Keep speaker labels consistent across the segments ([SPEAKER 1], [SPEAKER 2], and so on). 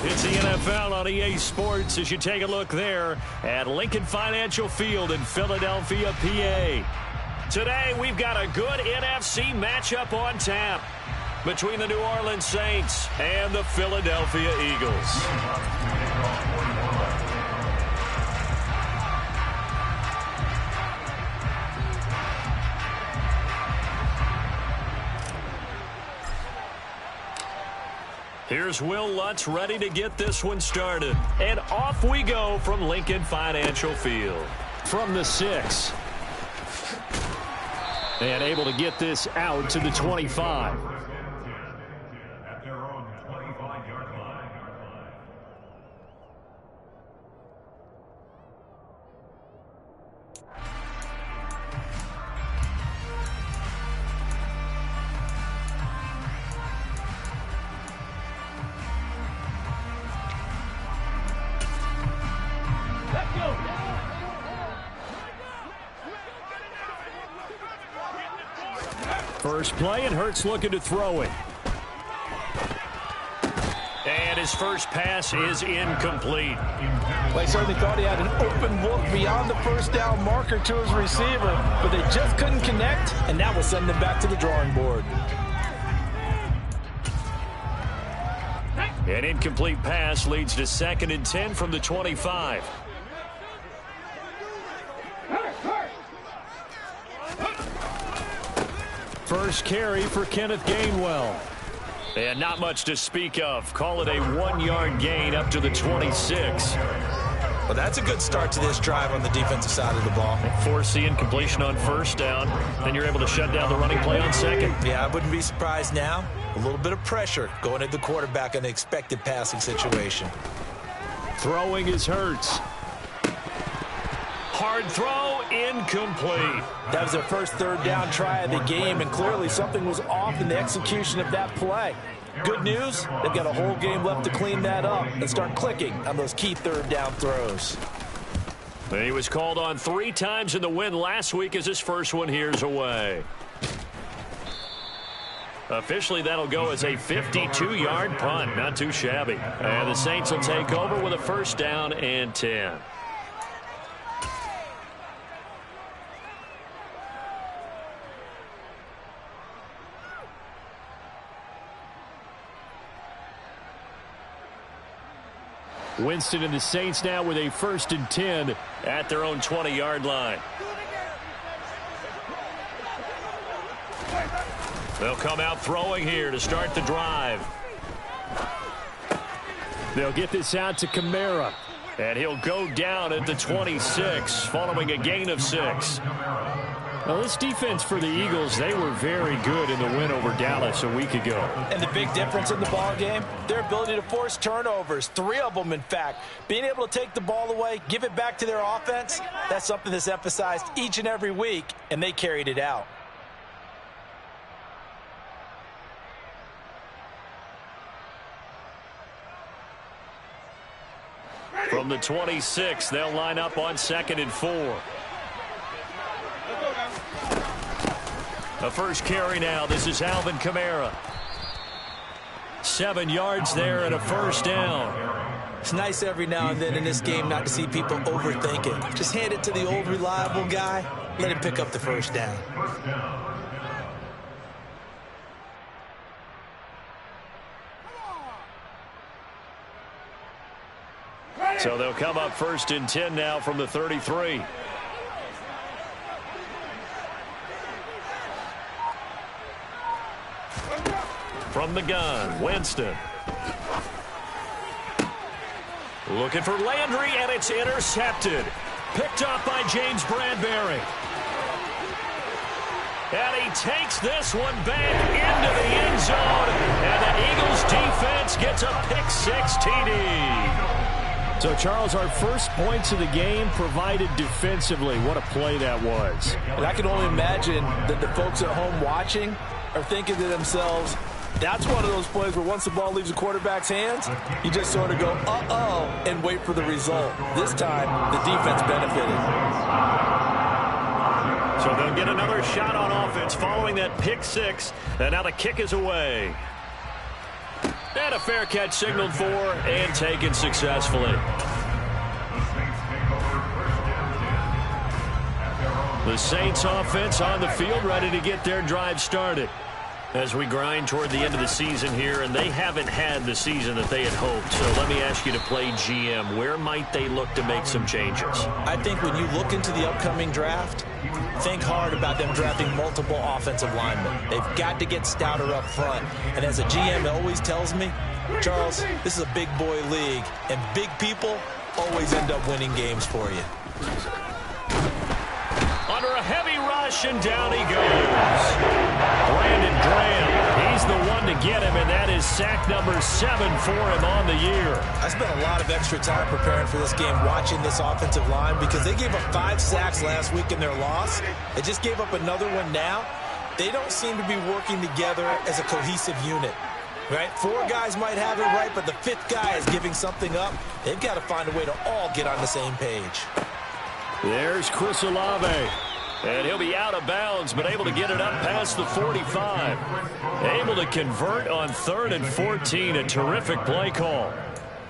[SPEAKER 1] It's the NFL on EA Sports as you take a look there at Lincoln Financial Field in Philadelphia, PA. Today, we've got a good NFC matchup on tap between the New Orleans Saints and the Philadelphia Eagles. Here's Will Lutz ready to get this one started. And off we go from Lincoln Financial Field. From the 6. And able to get this out to the 25.
[SPEAKER 2] At their own 25-yard line.
[SPEAKER 1] First play, and Hurts looking to throw it. And his first pass is incomplete.
[SPEAKER 3] They certainly thought he had an open look beyond the first down marker to his receiver, but they just couldn't connect, and that will send them back to the drawing board.
[SPEAKER 1] An incomplete pass leads to 2nd and 10 from the 25. First carry for Kenneth Gainwell. And not much to speak of. Call it a 1-yard gain up to the 26.
[SPEAKER 3] Well, that's a good start to this drive on the defensive side of the ball.
[SPEAKER 1] Force the incompletion on first down. Then you're able to shut down the running play on 2nd.
[SPEAKER 3] Yeah, I wouldn't be surprised now. A little bit of pressure going at the quarterback in an expected passing situation.
[SPEAKER 1] Throwing is Hurts. Hard throw, incomplete.
[SPEAKER 3] That was their first third down try of the game, and clearly something was off in the execution of that play. Good news, they've got a whole game left to clean that up and start clicking on those key third down throws.
[SPEAKER 1] He was called on 3 times in the win last week as his first one here's away. Officially, that'll go as a 52-yard punt. Not too shabby. And the Saints will take over with a first down and 10. Winston and the Saints now with a 1st and 10 at their own 20-yard line. They'll come out throwing here to start the drive. They'll get this out to Kamara. And he'll go down at the 26 following a gain of 6. Well, this defense for the Eagles, they were very good in the win over Dallas a week ago.
[SPEAKER 3] And the big difference in the ball game, their ability to force turnovers, 3 of them in fact. Being able to take the ball away, give it back to their offense, that's something that's emphasized each and every week, and they carried it out.
[SPEAKER 1] From the 26, they'll line up on 2nd and 4. A first carry now. This is Alvin Kamara. 7 yards there and a first down.
[SPEAKER 3] It's nice every now and then in this game not to see people overthink it. Just hand it to the old reliable guy. Let him pick up the first down.
[SPEAKER 1] So they'll come up 1st and 10 now from the 33. From the gun, Winston. Looking for Landry, and it's intercepted. Picked up by James Bradbury. And he takes this one back into the end zone. And the Eagles defense gets a pick-6 TD. So, Charles, our first points of the game provided defensively. What a play that was.
[SPEAKER 3] And I can only imagine that the folks at home watching are thinking to themselves, that's one of those plays where once the ball leaves the quarterback's hands, you just sort of go, uh-oh, and wait for the result. This time, the defense benefited.
[SPEAKER 1] So they'll get another shot on offense following that pick-6. And now the kick is away. And a fair catch signaled for and taken successfully. The Saints offense on the field, ready to get their drive started. As we grind toward the end of the season here, and they haven't had the season that they had hoped. So let me ask you to play GM. Where might they look to make some changes?
[SPEAKER 3] I think when you look into the upcoming draft, think hard about them drafting multiple offensive linemen. They've got to get stouter up front. And as a GM always tells me, Charles, this is a big boy league, and big people always end up winning games for you.
[SPEAKER 1] Under a heavy rush, and down he goes. Brandon Graham, he's the one to get him, and that is sack number 7 for him on the year.
[SPEAKER 3] I spent a lot of extra time preparing for this game, watching this offensive line, because they gave up 5 sacks last week in their loss. They just gave up another one now. They don't seem to be working together as a cohesive unit. Right? 4 guys might have it right, but the 5th guy is giving something up. They've got to find a way to all get on the same page.
[SPEAKER 1] There's Chris Olave. And he'll be out of bounds, but able to get it up past the 45. Able to convert on 3rd and 14. A terrific play call.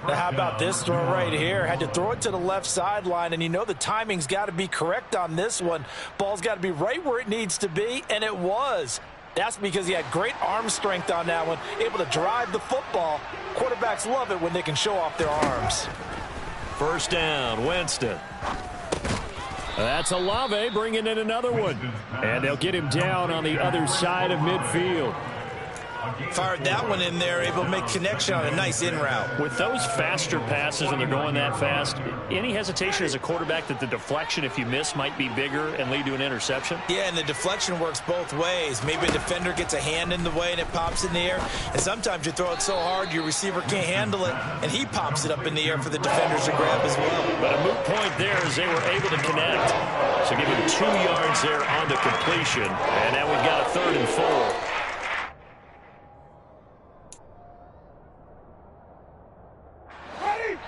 [SPEAKER 3] Now how about this throw right here? Had to throw it to the left sideline, and you know the timing's got to be correct on this one. Ball's got to be right where it needs to be, and it was. That's because he had great arm strength on that one, able to drive the football. Quarterbacks love it when they can show off their arms.
[SPEAKER 1] First down, Winston. That's Olave bringing in another one. And they'll get him down on the other side of midfield.
[SPEAKER 3] Fired that one in there, able to make connection on a nice in route.
[SPEAKER 1] With those faster passes and they're going that fast, any hesitation as a quarterback that the deflection, if you miss, might be bigger and lead to an interception?
[SPEAKER 3] Yeah, and the deflection works both ways. Maybe a defender gets a hand in the way and it pops in the air. And sometimes you throw it so hard your receiver can't handle it, and he pops it up in the air for the defenders to grab as well.
[SPEAKER 1] But a moot point there as they were able to connect. So give him 2 yards there on the completion. And now we've got a 3rd and 4.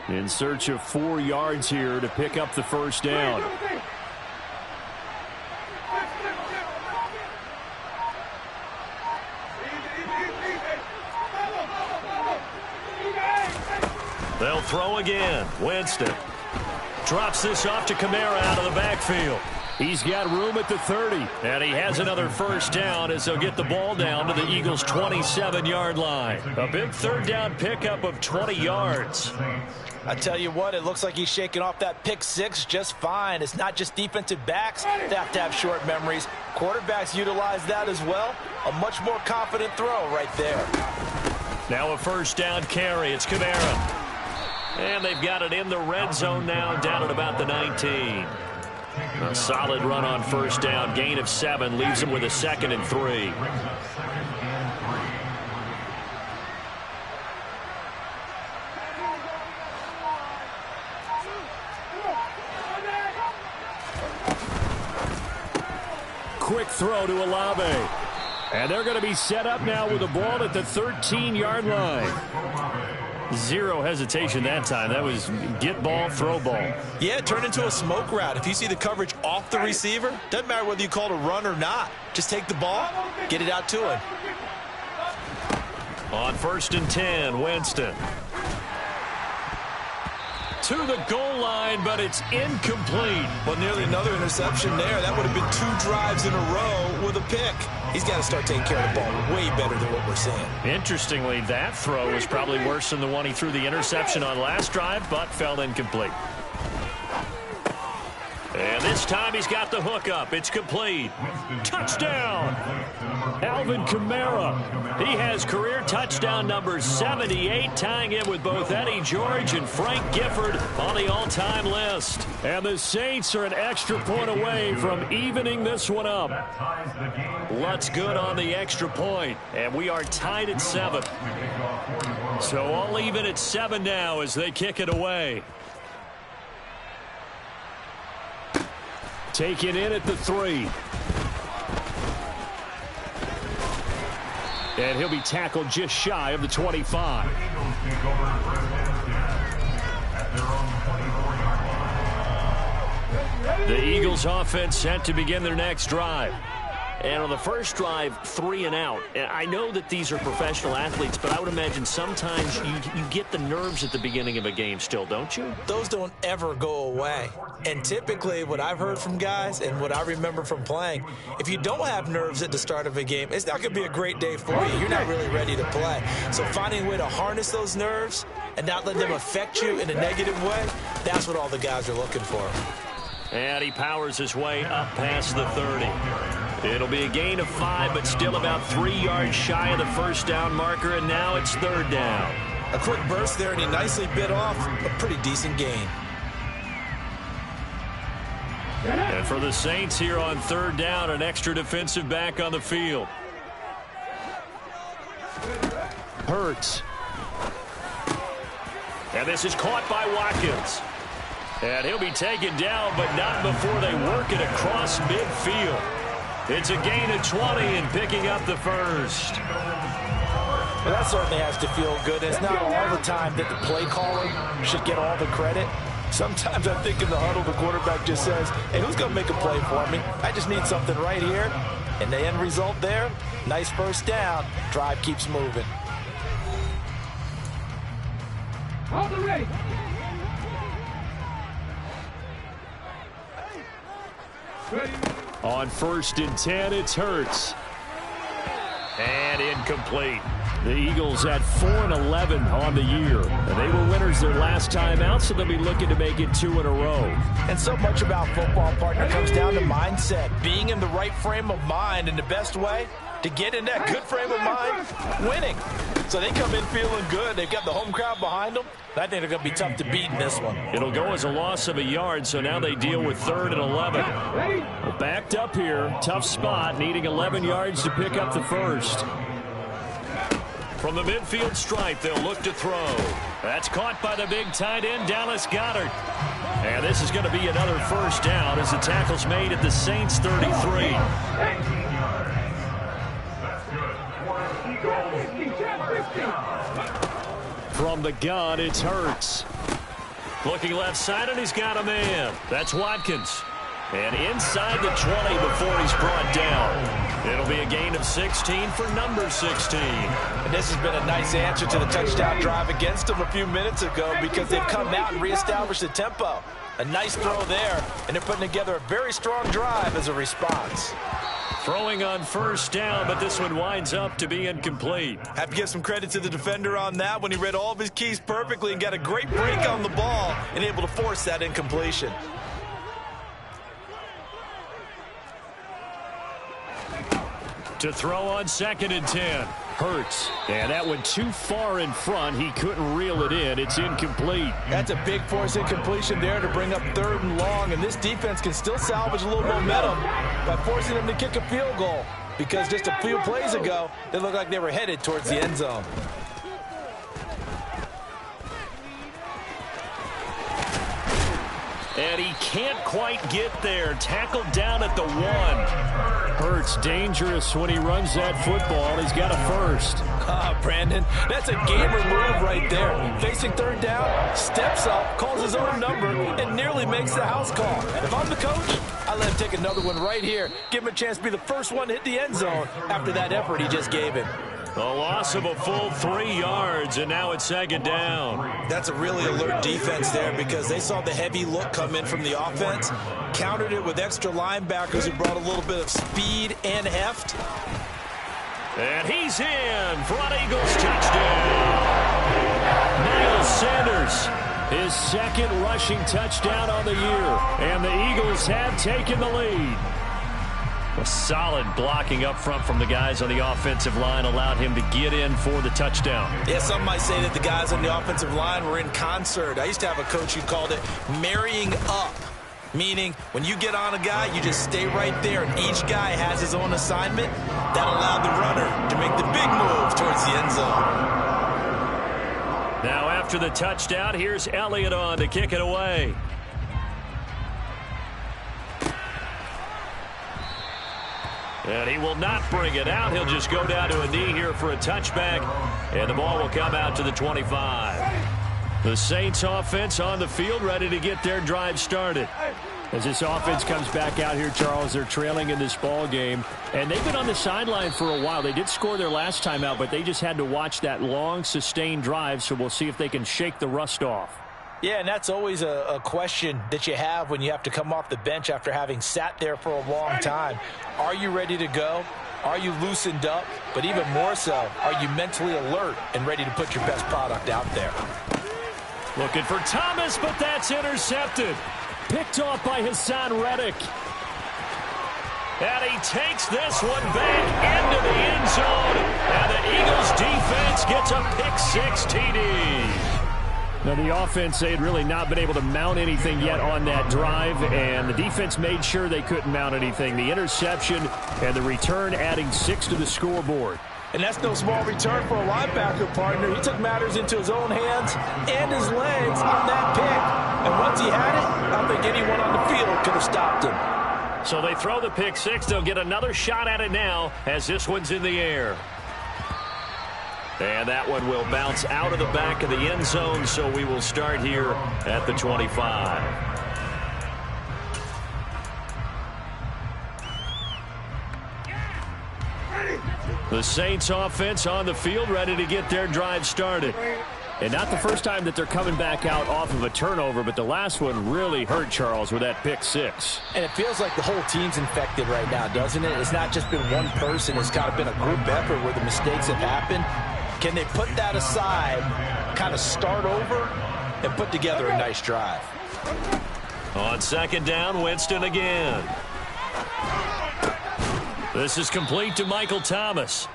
[SPEAKER 1] In search of 4 yards here to pick up the first down. They'll throw again. Winston drops this off to Kamara out of the backfield. He's got room at the 30, and he has another first down as they'll get the ball down to the Eagles' 27-yard line. A big 3rd down pickup of 20 yards.
[SPEAKER 3] I tell you what, it looks like he's shaking off that pick 6 just fine. It's not just defensive backs that have to have short memories. Quarterbacks utilize that as well. A much more confident throw right there.
[SPEAKER 1] Now a first down carry. It's Kamara. And they've got it in the red zone now, down at about the 19. A solid run on first down. Gain of 7 leaves them with a 2nd and 3. Quick throw to Olave. And they're going to be set up now with the ball at the 13-yard line. 0 hesitation that time. That was get ball, throw ball.
[SPEAKER 3] Yeah, it turned into a smoke route. If you see the coverage off the receiver, doesn't matter whether you call it a run or not. Just take the ball, get it out to him.
[SPEAKER 1] On 1st and 10, Winston. To the goal line, but it's incomplete.
[SPEAKER 3] Well, nearly another interception there. That would have been 2 drives in a row with a pick. He's got to start taking care of the ball way better than what we're seeing.
[SPEAKER 1] Interestingly, that throw was probably worse than the one he threw the interception on last drive, but fell incomplete. And this time he's got the hook up. It's complete. Touchdown! Alvin Kamara. He has career touchdown number 78, tying it with both Eddie George and Frank Gifford on the all-time list. And the Saints are an extra point away from evening this one up. Lutz good on the extra point, and we are tied at 7. So all even at 7 now as they kick it away. Taken in at the 3. And he'll be tackled just shy of the 25. The Eagles offense set to begin their next drive. And on the first drive, 3 and out. And I know that these are professional athletes, but I would imagine sometimes you get the nerves at the beginning of a game still, don't you?
[SPEAKER 3] Those don't ever go away. And typically what I've heard from guys and what I remember from playing, if you don't have nerves at the start of a game, it's not going to be a great day for you. You're not really ready to play. So finding a way to harness those nerves and not let them affect you in a negative way, that's what all the guys are looking for.
[SPEAKER 1] And he powers his way up past the 30. It'll be a gain of 5, but still about 3 yards shy of the first down marker, and now it's 3rd down.
[SPEAKER 3] A quick burst there, and he nicely bit off a pretty decent gain.
[SPEAKER 1] And for the Saints here on 3rd down, an extra defensive back on the field. Hurts. And this is caught by Watkins. And he'll be taken down, but not before they work it across midfield. It's a gain of 20 and picking up the first.
[SPEAKER 3] Well, that certainly has to feel good. It's not all the time that the play caller should get all the credit. Sometimes I think in the huddle, the quarterback just says, hey, who's going to make a play for me? I just need something right here. And the end result there, nice first down. Drive keeps moving.
[SPEAKER 4] On the ready. Ready.
[SPEAKER 1] On 1st and 10, it's Hurts. And incomplete. The Eagles at 4-11 on the year. And they were winners their last time out, so they'll be looking to make it 2 in a row.
[SPEAKER 3] And so much about football, partner, comes down to mindset. Being in the right frame of mind, and the best way to get in that good frame of mind, winning. So they come in feeling good. They've got the home crowd behind them. I think they're going to be tough to beat in this one.
[SPEAKER 1] It'll go as a loss of a yard, so now they deal with 3rd and 11. Well, backed up here, tough spot, needing 11 yards to pick up the first. From the midfield stripe, they'll look to throw. That's caught by the big tight end, Dallas Goedert. And this is going to be another first down as the tackle's made at the Saints' 33. From the gun, it's Hurts. Looking left side, and he's got a man. That's Watkins. And inside the 20 before he's brought down. It'll be a gain of 16 for number 16.
[SPEAKER 3] And this has been a nice answer to the touchdown drive against them a few minutes ago because they've come out and reestablished the tempo. A nice throw there, and they're putting together a very strong drive as a response.
[SPEAKER 1] Throwing on first down, but this one winds up to be incomplete.
[SPEAKER 3] Have to give some credit to the defender on that when he read all of his keys perfectly and got a great break on the ball and able to force that incompletion.
[SPEAKER 1] To throw on 2nd and 10. Hurts. And that went too far in front. He couldn't reel it in. It's incomplete.
[SPEAKER 3] That's a big force incompletion there to bring up 3rd and long. And this defense can still salvage a little momentum by forcing them to kick a field goal. Because just a few plays ago, they looked like they were headed towards the end zone.
[SPEAKER 1] And he can't quite get there. Tackled down at the 1. Hurts dangerous when he runs that football. He's got a first.
[SPEAKER 3] Brandon, that's a gamer move right there. Facing 3rd down, steps up, calls his own number, and nearly makes the house call. If I'm the coach, I let him take another one right here. Give him a chance to be the first one to hit the end zone after that effort he just gave him.
[SPEAKER 1] A loss of a full 3 yards, and now it's 2nd down.
[SPEAKER 3] That's a really alert defense there because they saw the heavy look come in from the offense, countered it with extra linebackers who brought a little bit of speed and heft.
[SPEAKER 1] And he's in for an Eagles touchdown. Miles Sanders, his 2nd rushing touchdown on the year, and the Eagles have taken the lead. A solid blocking up front from the guys on the offensive line allowed him to get in for the touchdown.
[SPEAKER 3] Yeah, some might say that the guys on the offensive line were in concert. I used to have a coach who called it marrying up, meaning when you get on a guy, you just stay right there, and each guy has his own assignment. That allowed the runner to make the big move towards the end zone.
[SPEAKER 1] Now after the touchdown, here's Elliott on to kick it away. And he will not bring it out. He'll just go down to a knee here for a touchback. And the ball will come out to the 25. The Saints offense on the field ready to get their drive started. As this offense comes back out here, Charles, they're trailing in this ball game, and they've been on the sideline for a while. They did score their last time out, but they just had to watch that long, sustained drive, so we'll see if they can shake the rust off.
[SPEAKER 3] Yeah, and that's always a question that you have when you have to come off the bench after having sat there for a long time. Are you ready to go? Are you loosened up? But even more so, are you mentally alert and ready to put your best product out there?
[SPEAKER 1] Looking for Thomas, but that's intercepted. Picked off by Hassan Reddick. And he takes this one back into the end zone. And the Eagles defense gets a pick-6 TD. Now, the offense, they had really not been able to mount anything yet on that drive, and the defense made sure they couldn't mount anything. The interception and the return adding 6 to the scoreboard.
[SPEAKER 3] And that's no small return for a linebacker, partner. He took matters into his own hands and his legs on that pick. And once he had it, I don't think anyone on the field could have stopped him.
[SPEAKER 1] So they throw the pick-6. They'll get another shot at it now as this one's in the air. And that one will bounce out of the back of the end zone, so we will start here at the 25. The Saints offense on the field, ready to get their drive started. And not the first time that they're coming back out off of a turnover, but the last one really hurt Charles with that pick-6.
[SPEAKER 3] And it feels like the whole team's infected right now, doesn't it? It's not just been one person. It's kind of been a group effort where the mistakes have happened. Can they put that aside, kind of start over, and put together a nice drive?
[SPEAKER 1] On second down, Winston again. This is complete to Michael Thomas.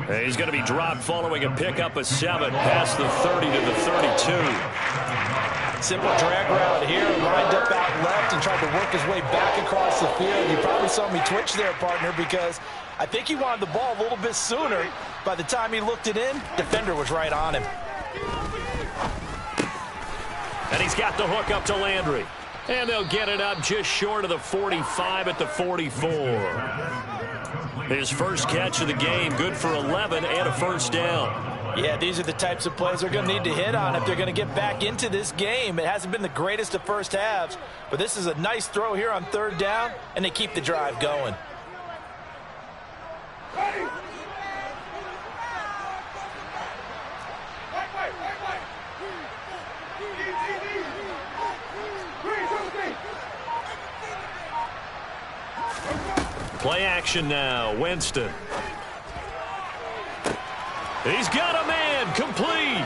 [SPEAKER 1] And he's going to be dropped following a pickup of 7 past the 30 to the 32.
[SPEAKER 3] Simple drag route here, lined up out left and tried to work his way back across the field. You probably saw me twitch there, partner, because I think he wanted the ball a little bit sooner. By the time he looked it in, defender was right on him.
[SPEAKER 1] And he's got the hook up to Landry. And they'll get it up just short of the 45 at the 44. His first catch of the game, good for 11 and a first down.
[SPEAKER 3] Yeah, these are the types of plays they're going to need to hit on if they're going to get back into this game. It hasn't been the greatest of first halves, but this is a nice throw here on third down, and they keep the drive going.
[SPEAKER 1] Play action now, Winston. He's got a man, complete.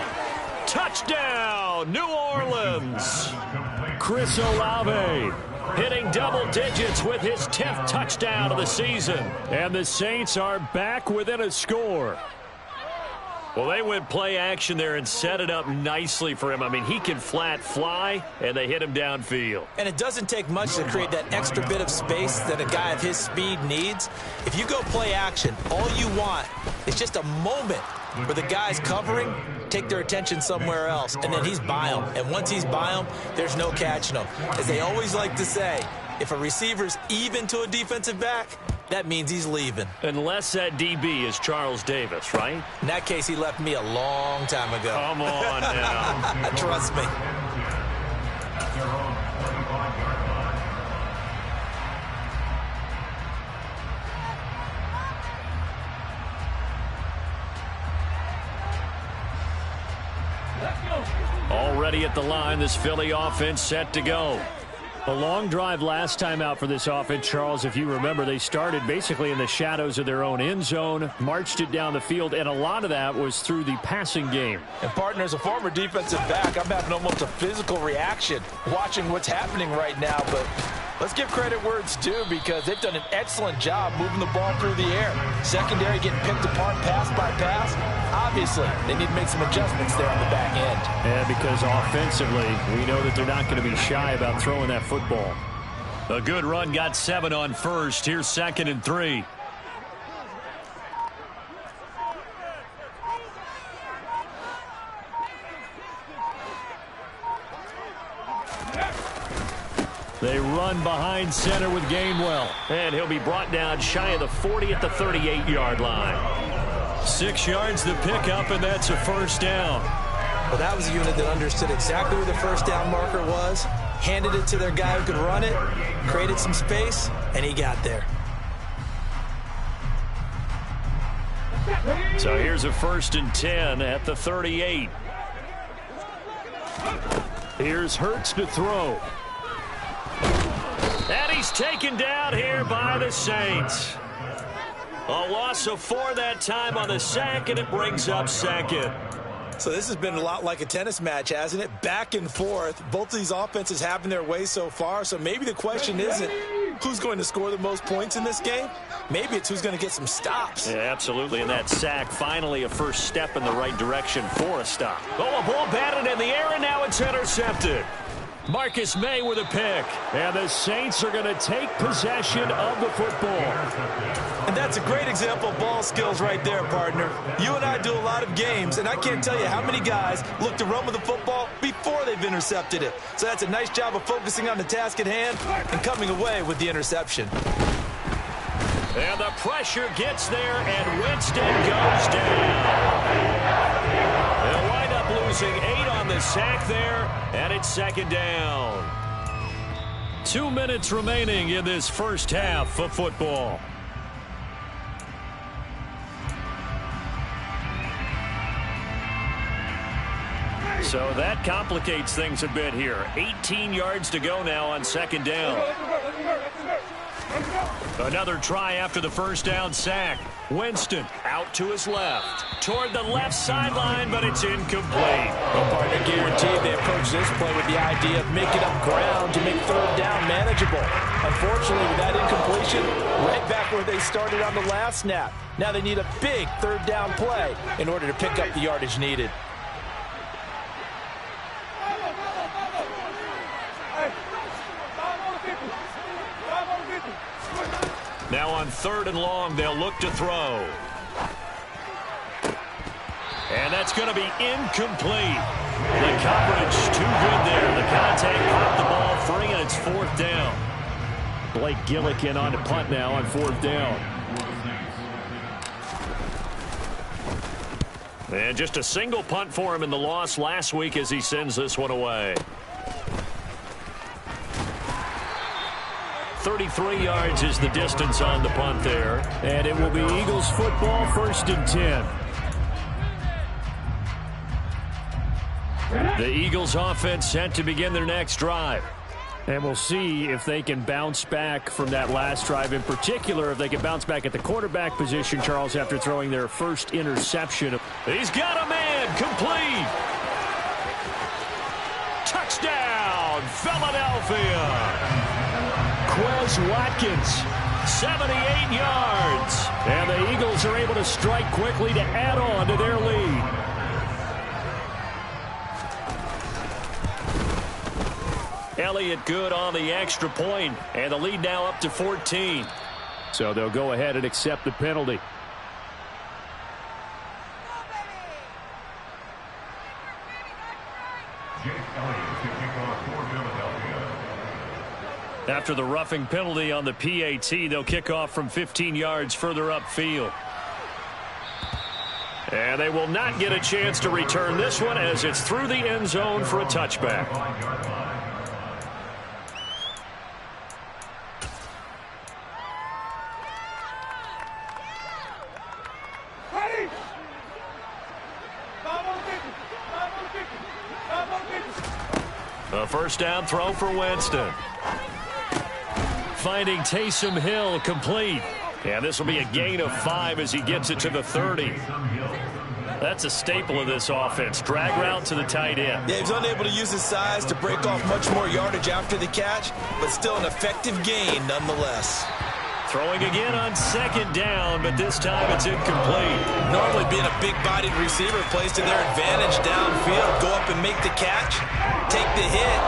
[SPEAKER 1] Touchdown, New Orleans. Chris Olave hitting double digits with his 10th touchdown of the season. And the Saints are back within a score. Well, they went play action there and set it up nicely for him. I mean, he can flat fly, and they hit him downfield.
[SPEAKER 3] And it doesn't take much to create that extra bit of space that a guy of his speed needs. If you go play action, all you want is just a moment where the guys covering take their attention somewhere else, and then he's by them. And once he's by them, there's no catching them. As they always like to say, if a receiver's even to a defensive back, that means he's leaving.
[SPEAKER 1] Unless that DB is Charles Davis, right?
[SPEAKER 3] In that case, he left me a long time ago.
[SPEAKER 1] Come on now.
[SPEAKER 3] Trust me.
[SPEAKER 1] Already at the line, this Philly offense set to go. A long drive last time out for this offense, Charles. If you remember, they started basically in the shadows of their own end zone, marched it down the field, and a lot of that was through the passing game.
[SPEAKER 3] And, partner, as a former defensive back, I'm having almost a physical reaction watching what's happening right now. But let's give credit where it's due, because they've done an excellent job moving the ball through the air. Secondary getting picked apart pass by pass. Obviously, they need to make some adjustments there on the back end.
[SPEAKER 1] Yeah, because offensively, we know that they're not going to be shy about throwing that football. A good run, got 7 on first. Here's 2nd and 3. They run behind center with Gainwell. And he'll be brought down shy of the 40 at the 38-yard line. 6 yards to pick up, and that's a first down.
[SPEAKER 3] Well, that was a unit that understood exactly where the first down marker was, handed it to their guy who could run it, created some space, and he got there.
[SPEAKER 1] So here's a 1st and 10 at the 38. Here's Hurts to throw. And he's taken down here by the Saints. A loss of 4 that time on the sack, and it brings up 2nd.
[SPEAKER 3] So this has been a lot like a tennis match, hasn't it? Back and forth. Both of these offenses having their way so far. So maybe the question isn't who's going to score the most points in this game. Maybe it's who's going to get some stops.
[SPEAKER 1] Yeah, absolutely. And that sack, finally a first step in the right direction for a stop. Oh, a ball batted in the air, and now it's intercepted. Marcus May with a pick. And the Saints are going to take possession of the football.
[SPEAKER 3] And that's a great example of ball skills right there, partner. You and I do a lot of games, and I can't tell you how many guys look to run with the football before they've intercepted it. So that's a nice job of focusing on the task at hand and coming away with the interception.
[SPEAKER 1] And the pressure gets there, and Winston goes down. They'll wind up losing 8 on the sack there, and it's 2nd down. 2 minutes remaining in this first half of football. So that complicates things a bit here. 18 yards to go now on 2nd down. Another try after the first down sack. Winston out to his left. Toward the left sideline, but it's incomplete.
[SPEAKER 3] Well, partner, guaranteed they approach this play with the idea of making up ground to make 3rd down manageable. Unfortunately, with that incompletion, right back where they started on the last snap. Now they need a big 3rd down play in order to pick up the yardage needed.
[SPEAKER 1] Now on 3rd and long, they'll look to throw. And that's going to be incomplete. The coverage too good there. The contact popped the ball free, and it's 4th down. Blake Gillikin on to punt now on 4th down. And just a single punt for him in the loss last week as he sends this one away. 33 yards is the distance on the punt there. And it will be Eagles football, 1st and 10. The Eagles offense set to begin their next drive. And we'll see if they can bounce back from that last drive. In particular, if they can bounce back at the quarterback position, Charles, after throwing their first interception. He's got a man, complete. Touchdown, Philadelphia. Quez Watkins, 78 yards. And the Eagles are able to strike quickly to add on to their lead. Elliott good on the extra point, and the lead now up to 14. So they'll go ahead and accept the penalty. After the roughing penalty on the PAT, they'll kick off from 15 yards further upfield. And they will not get a chance to return this one as it's through the end zone for a touchback. A first down throw for Winston. Finding Taysom Hill complete. And this will be a gain of 5 as he gets it to the 30. That's a staple of this offense. Drag route to the tight end.
[SPEAKER 3] Yeah, he's unable to use his size to break off much more yardage after the catch, but still an effective gain nonetheless.
[SPEAKER 1] Throwing again on 2nd down, but this time it's incomplete.
[SPEAKER 3] Normally being a big-bodied receiver plays to their advantage downfield. Go up and make the catch, take the hit,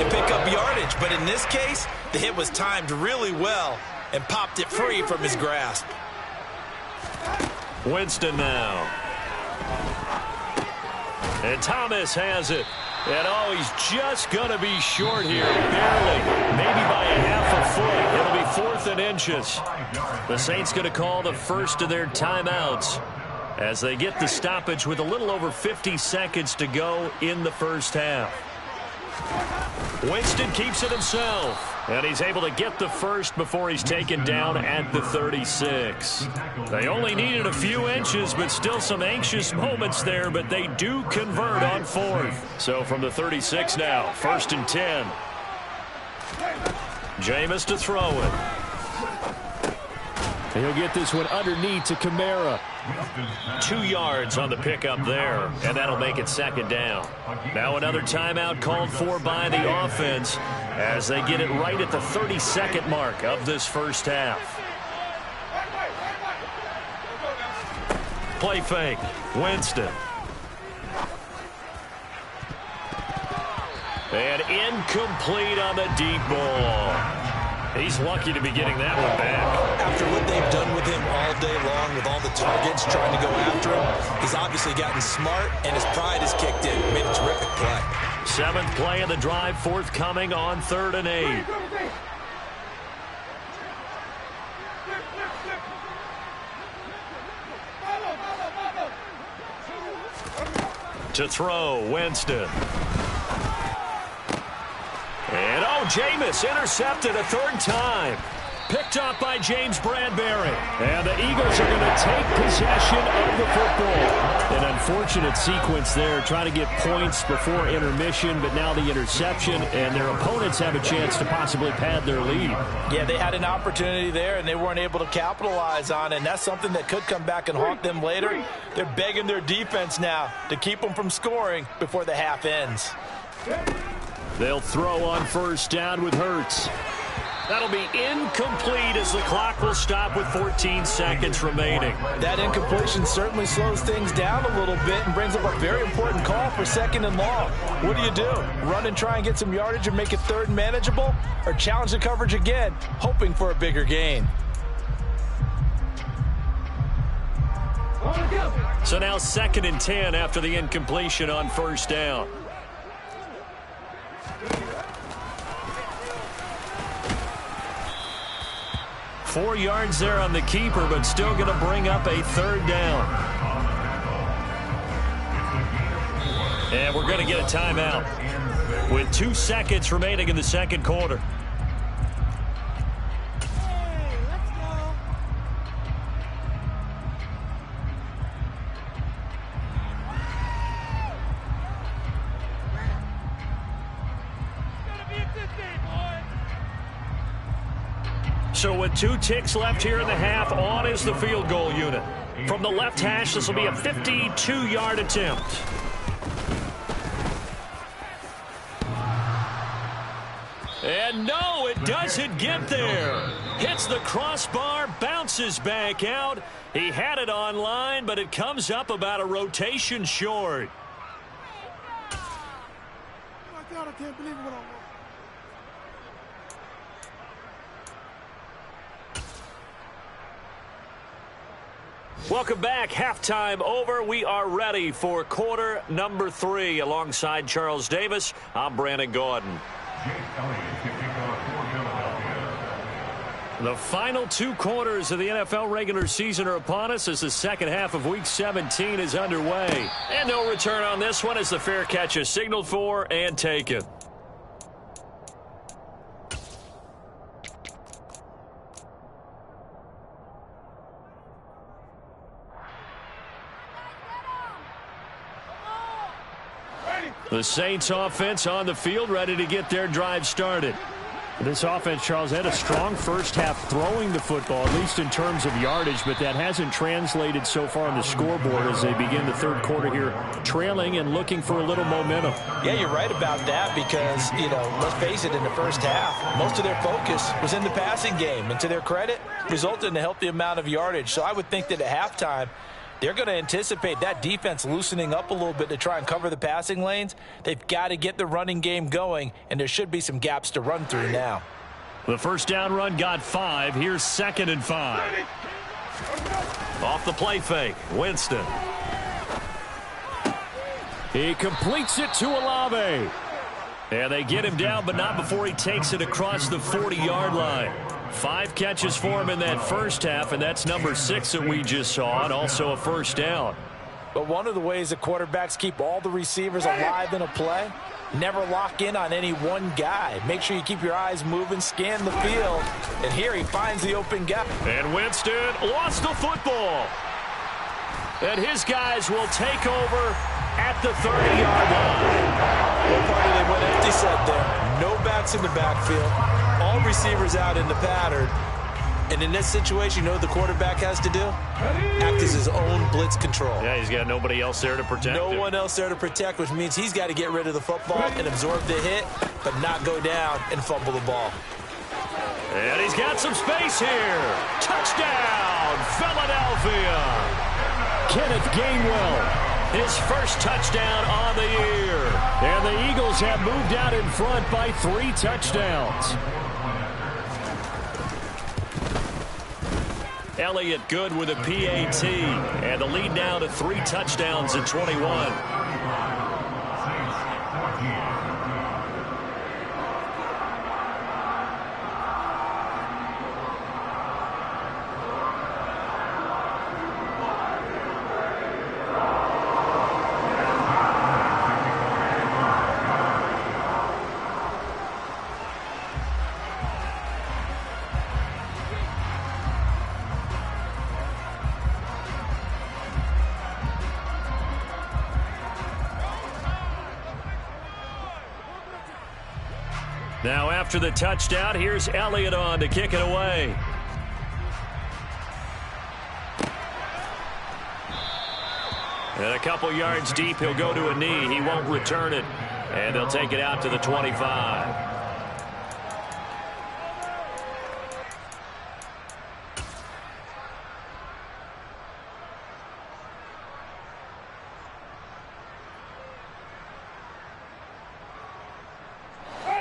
[SPEAKER 3] and pick up yardage. But in this case, the hit was timed really well and popped it free from his grasp.
[SPEAKER 1] Winston now. And Thomas has it. And oh, he's just going to be short here, barely, maybe by a half a foot. It'll be 4th and inches. The Saints going to call the first of their timeouts as they get the stoppage with a little over 50 seconds to go in the first half. Winston keeps it himself. And he's able to get the first before he's taken down at the 36. They only needed a few inches, but still some anxious moments there, but they do convert on fourth. So from the 36 now, 1st and 10. Jameis to throw it. He'll get this one underneath to Kamara. 2 yards on the pickup there, and that'll make it 2nd down. Now another timeout called for by the offense as they get it right at the 32nd mark of this first half. Play fake. Winston. And incomplete on the deep ball. He's lucky to be getting that one back.
[SPEAKER 3] After what they've done with him all day long with all the targets trying to go after him, he's obviously gotten smart, and his pride has kicked in. Made a terrific play.
[SPEAKER 1] 7th play of the drive, forthcoming on 3rd and 8. To throw, Winston. And, Jameis intercepted a 3rd time. Picked up by James Bradbury. And the Eagles are going to take possession of the football. An unfortunate sequence there, trying to get points before intermission, but now the interception, and their opponents have a chance to possibly pad their lead.
[SPEAKER 3] Yeah, they had an opportunity there, and they weren't able to capitalize on it, and that's something that could come back and haunt them later. They're begging their defense now to keep them from scoring before the half ends.
[SPEAKER 1] They'll throw on 1st down with Hurts. That'll be incomplete as the clock will stop with 14 seconds remaining.
[SPEAKER 3] That incompletion certainly slows things down a little bit and brings up a very important call for 2nd and long. What do? Run and try and get some yardage and make it 3rd and manageable? Or challenge the coverage again, hoping for a bigger gain?
[SPEAKER 1] So now 2nd and 10 after the incompletion on 1st down. Four yards there on the keeper, but still going to bring up a 3rd down. And we're going to get a timeout with 2 seconds remaining in the 2nd quarter. So with 2 ticks left here in the half, on is the field goal unit. From the left hash, this will be a 52-yard attempt. And no, it doesn't get there. Hits the crossbar, bounces back out. He had it on line, but it comes up about a rotation short.
[SPEAKER 4] I can't believe what I want.
[SPEAKER 1] Welcome back. Halftime over. We are ready for quarter number 3. Alongside Charles Davis, I'm Brandon Gaudin. The final 2 quarters of the NFL regular season are upon us as the 2nd half of Week 17 is underway. And no return on this one as the fair catch is signaled for and taken. The Saints offense on the field, ready to get their drive started. This offense, Charles, had a strong first half throwing the football, at least in terms of yardage, but that hasn't translated so far on the scoreboard as they begin the 3rd quarter here, trailing and looking for a little momentum.
[SPEAKER 3] Yeah, you're right about that because, let's face it, in the first half, most of their focus was in the passing game, and to their credit, resulted in a healthy amount of yardage. So I would think that at halftime, they're going to anticipate that defense loosening up a little bit to try and cover the passing lanes. They've got to get the running game going, and there should be some gaps to run through now.
[SPEAKER 1] The first down run got 5. Here's 2nd and 5. Off the play fake, Winston. He completes it to Olave. And they get him down, but not before he takes it across the 40-yard line. 5 catches for him in that first half, and that's number 6 that we just saw, and also a first down.
[SPEAKER 3] But one of the ways that quarterbacks keep all the receivers alive in a play Never lock in on any one guy. Make sure you keep your eyes moving, scan the field. And here he finds the open guy.
[SPEAKER 1] And Winston lost the football. And his guys will take over at the 30-yard line.
[SPEAKER 3] What part of they went empty set there? No backs in the backfield. All receivers out in the pattern. And in this situation, you know what the quarterback has to do? Act as his own blitz control.
[SPEAKER 1] Yeah, he's got nobody else there to protect him.
[SPEAKER 3] No one else there to protect, which means he's got to get rid of the football and absorb the hit, but not go down and fumble the ball.
[SPEAKER 1] And he's got some space here. Touchdown, Philadelphia. Kenneth Gainwell, his first touchdown on the year. And the Eagles have moved out in front by 3 touchdowns. Elliott good with a PAT. And the lead now to 3 touchdowns at 21. Now after the touchdown, here's Elliott on to kick it away. And a couple yards deep, he'll go to a knee. He won't return it. And they'll take it out to the 25.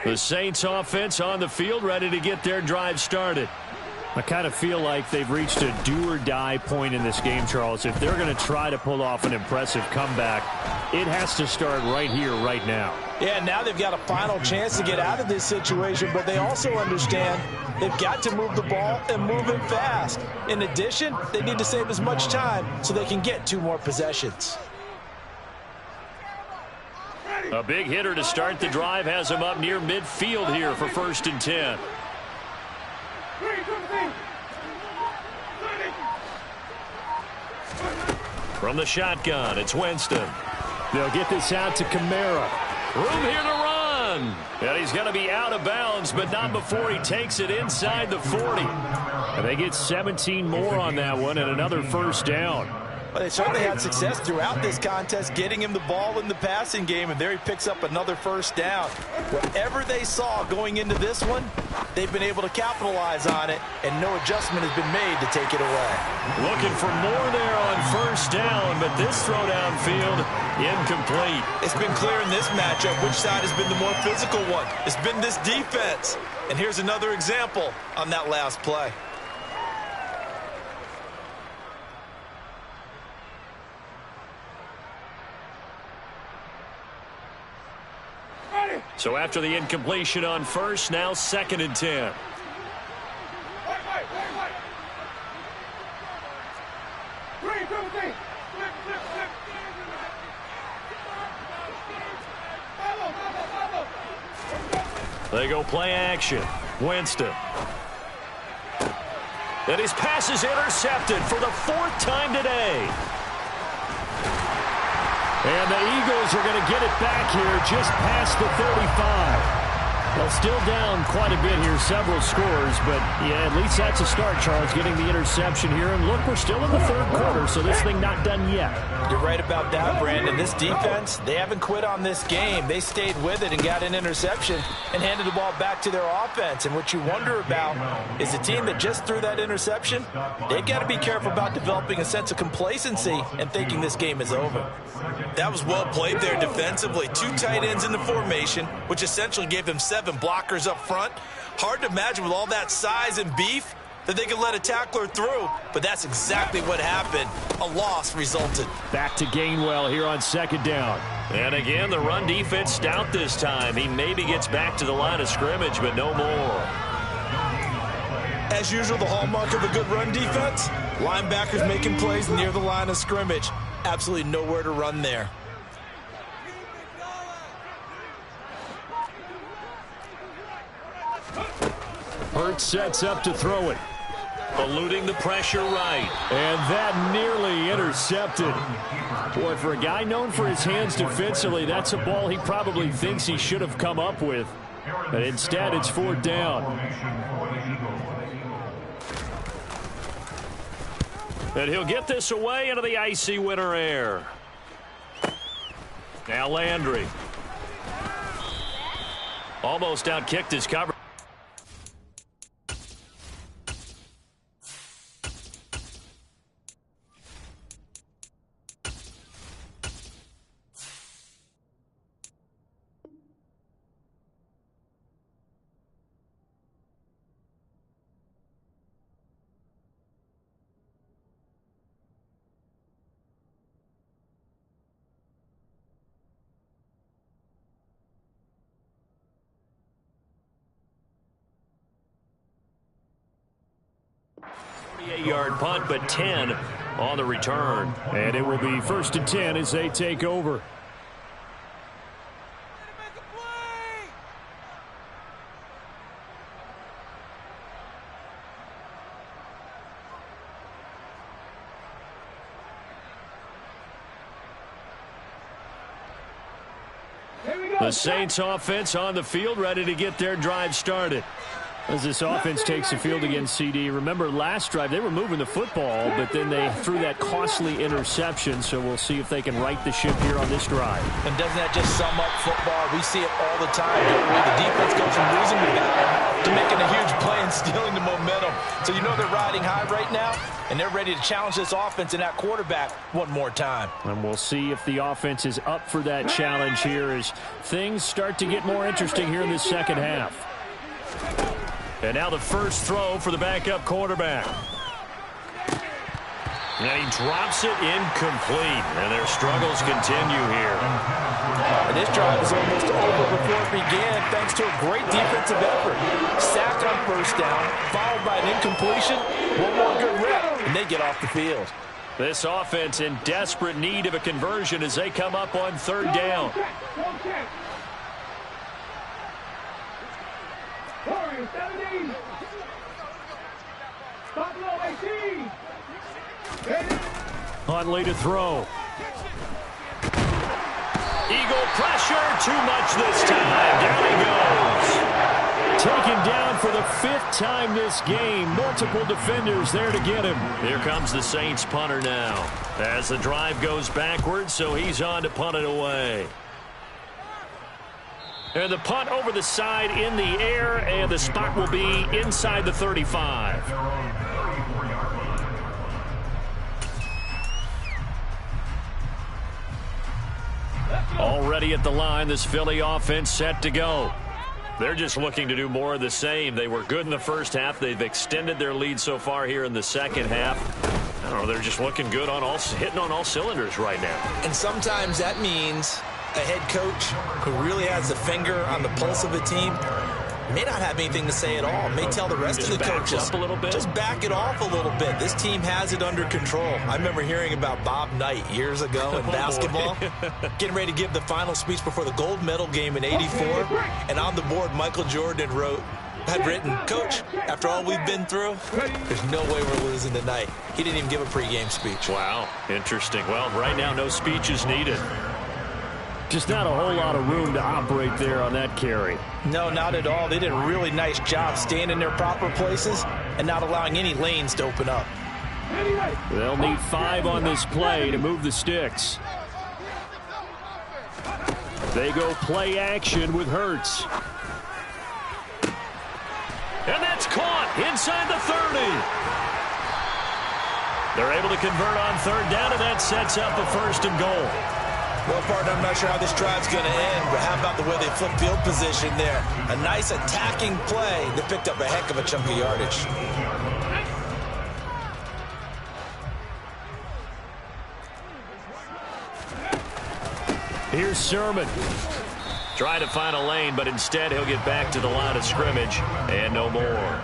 [SPEAKER 1] The Saints offense on the field, ready to get their drive started. I kind of feel like they've reached a do-or-die point in this game, Charles. If they're going to try to pull off an impressive comeback, it has to start right here, right now.
[SPEAKER 3] Yeah, now they've got a final chance to get out of this situation, but they also understand they've got to move the ball and move it fast. In addition, they need to save as much time so they can get 2 more possessions.
[SPEAKER 1] A big hitter to start the drive has him up near midfield here for 1st and 10. From the shotgun, it's Winston. They'll get this out to Kamara. Room here to run. And he's going to be out of bounds, but not before he takes it inside the 40. And they get 17 more on that one and another 1st down.
[SPEAKER 3] Well, they certainly had success throughout this contest, getting him the ball in the passing game, and there he picks up another 1st down. Whatever they saw going into this one, they've been able to capitalize on it, and no adjustment has been made to take it away.
[SPEAKER 1] Looking for more there on 1st down, but this throw downfield incomplete.
[SPEAKER 3] It's been clear in this matchup which side has been the more physical one. It's been this defense. And here's another example on that last play.
[SPEAKER 1] So after the incompletion on 1st, now 2nd and 10. They go play action. Winston. And his pass is intercepted for the 4th time today. And the Eagles are going to get it back here just past the 35. Well, still down quite a bit here, several scores, but yeah, at least that's a start, Charles, getting the interception here. And look, we're still in the 3rd quarter, so this thing not done yet.
[SPEAKER 3] You're right about that, Brandon. This defense, they haven't quit on this game. They stayed with it and got an interception and handed the ball back to their offense. And what you wonder about is a team that just threw that interception, they've got to be careful about developing a sense of complacency and thinking this game is over. That was well played there defensively. 2 tight ends in the formation, which essentially gave them 7 blockers up front. Hard to imagine with all that size and beef that they could let a tackler through, but that's exactly what happened. A loss resulted.
[SPEAKER 1] Back to Gainwell here on 2nd down. And again, the run defense stout this time. He maybe gets back to the line of scrimmage, but no more.
[SPEAKER 3] As usual, the hallmark of a good run defense, linebackers making plays near the line of scrimmage. Absolutely nowhere to run there.
[SPEAKER 1] Hurts sets up to throw it. Eluding the pressure right. And that nearly intercepted. Boy, for a guy known for his hands defensively, that's a ball he probably thinks he should have come up with. But instead, it's 4th down. And he'll get this away into the icy winter air. Now Landry. Almost outkicked his cover. Yard punt, but 10 on the return. And it will be 1st and 10 as they take over. The Saints offense on the field, ready to get their drive started. As this offense takes the field against CD. Remember last drive, they were moving the football, but then they threw that costly interception, so we'll see if they can right the ship here on this drive.
[SPEAKER 3] And doesn't that just sum up football? We see it all the time. The defense goes from losing the battle to making a huge play and stealing the momentum. So you know they're riding high right now, and they're ready to challenge this offense and that quarterback one more time.
[SPEAKER 1] And we'll see if the offense is up for that challenge here as things start to get more interesting here in the second half. And now the first throw for the backup quarterback. And he drops it incomplete. And their struggles continue here.
[SPEAKER 3] And this drive is almost over before it began thanks to a great defensive effort. Sack on 1st down, followed by an incompletion. One more good rep, and they get off the field.
[SPEAKER 1] This offense in desperate need of a conversion as they come up on 3rd down. Huntley to throw. Eagle pressure, too much this time. Down he goes. Taken down for the 5th time this game. Multiple defenders there to get him. Here comes the Saints punter now. As the drive goes backwards, so he's on to punt it away. And the punt over the side in the air, and the spot will be inside the 35. Already at the line, this Philly offense set to go. They're just looking to do more of the same. They were good in the first half. They've extended their lead so far here in the second half. I don't know, they're just looking good on hitting on all cylinders right now.
[SPEAKER 3] And sometimes that means a head coach who really has a finger on the pulse of a team may not have anything to say at all. May tell the rest of the coaches,
[SPEAKER 1] up a little bit.
[SPEAKER 3] Just back it off a little bit. This team has it under control. I remember hearing about Bob Knight years ago in basketball, getting ready to give the final speech before the gold medal game in '84, and on the board, Michael Jordan had written, "Coach, after all we've been through, there's no way we're losing tonight." He didn't even give a pregame speech.
[SPEAKER 1] Wow, interesting. Well, right now, no speech is needed. Just not a whole lot of room to operate there on that carry.
[SPEAKER 3] No, not at all. They did a really nice job staying in their proper places and not allowing any lanes to open up.
[SPEAKER 1] They'll need 5 on this play to move the sticks. They go play action with Hurts. And that's caught inside the 30. They're able to convert on 3rd down, and that sets up a 1st and goal.
[SPEAKER 3] Well, partner, I'm not sure how this drive's going to end, but how about the way they flip field position there? A nice attacking play that picked up a heck of a chunk of yardage.
[SPEAKER 1] Here's Sermon. Trying to find a lane, but instead he'll get back to the line of scrimmage and no more.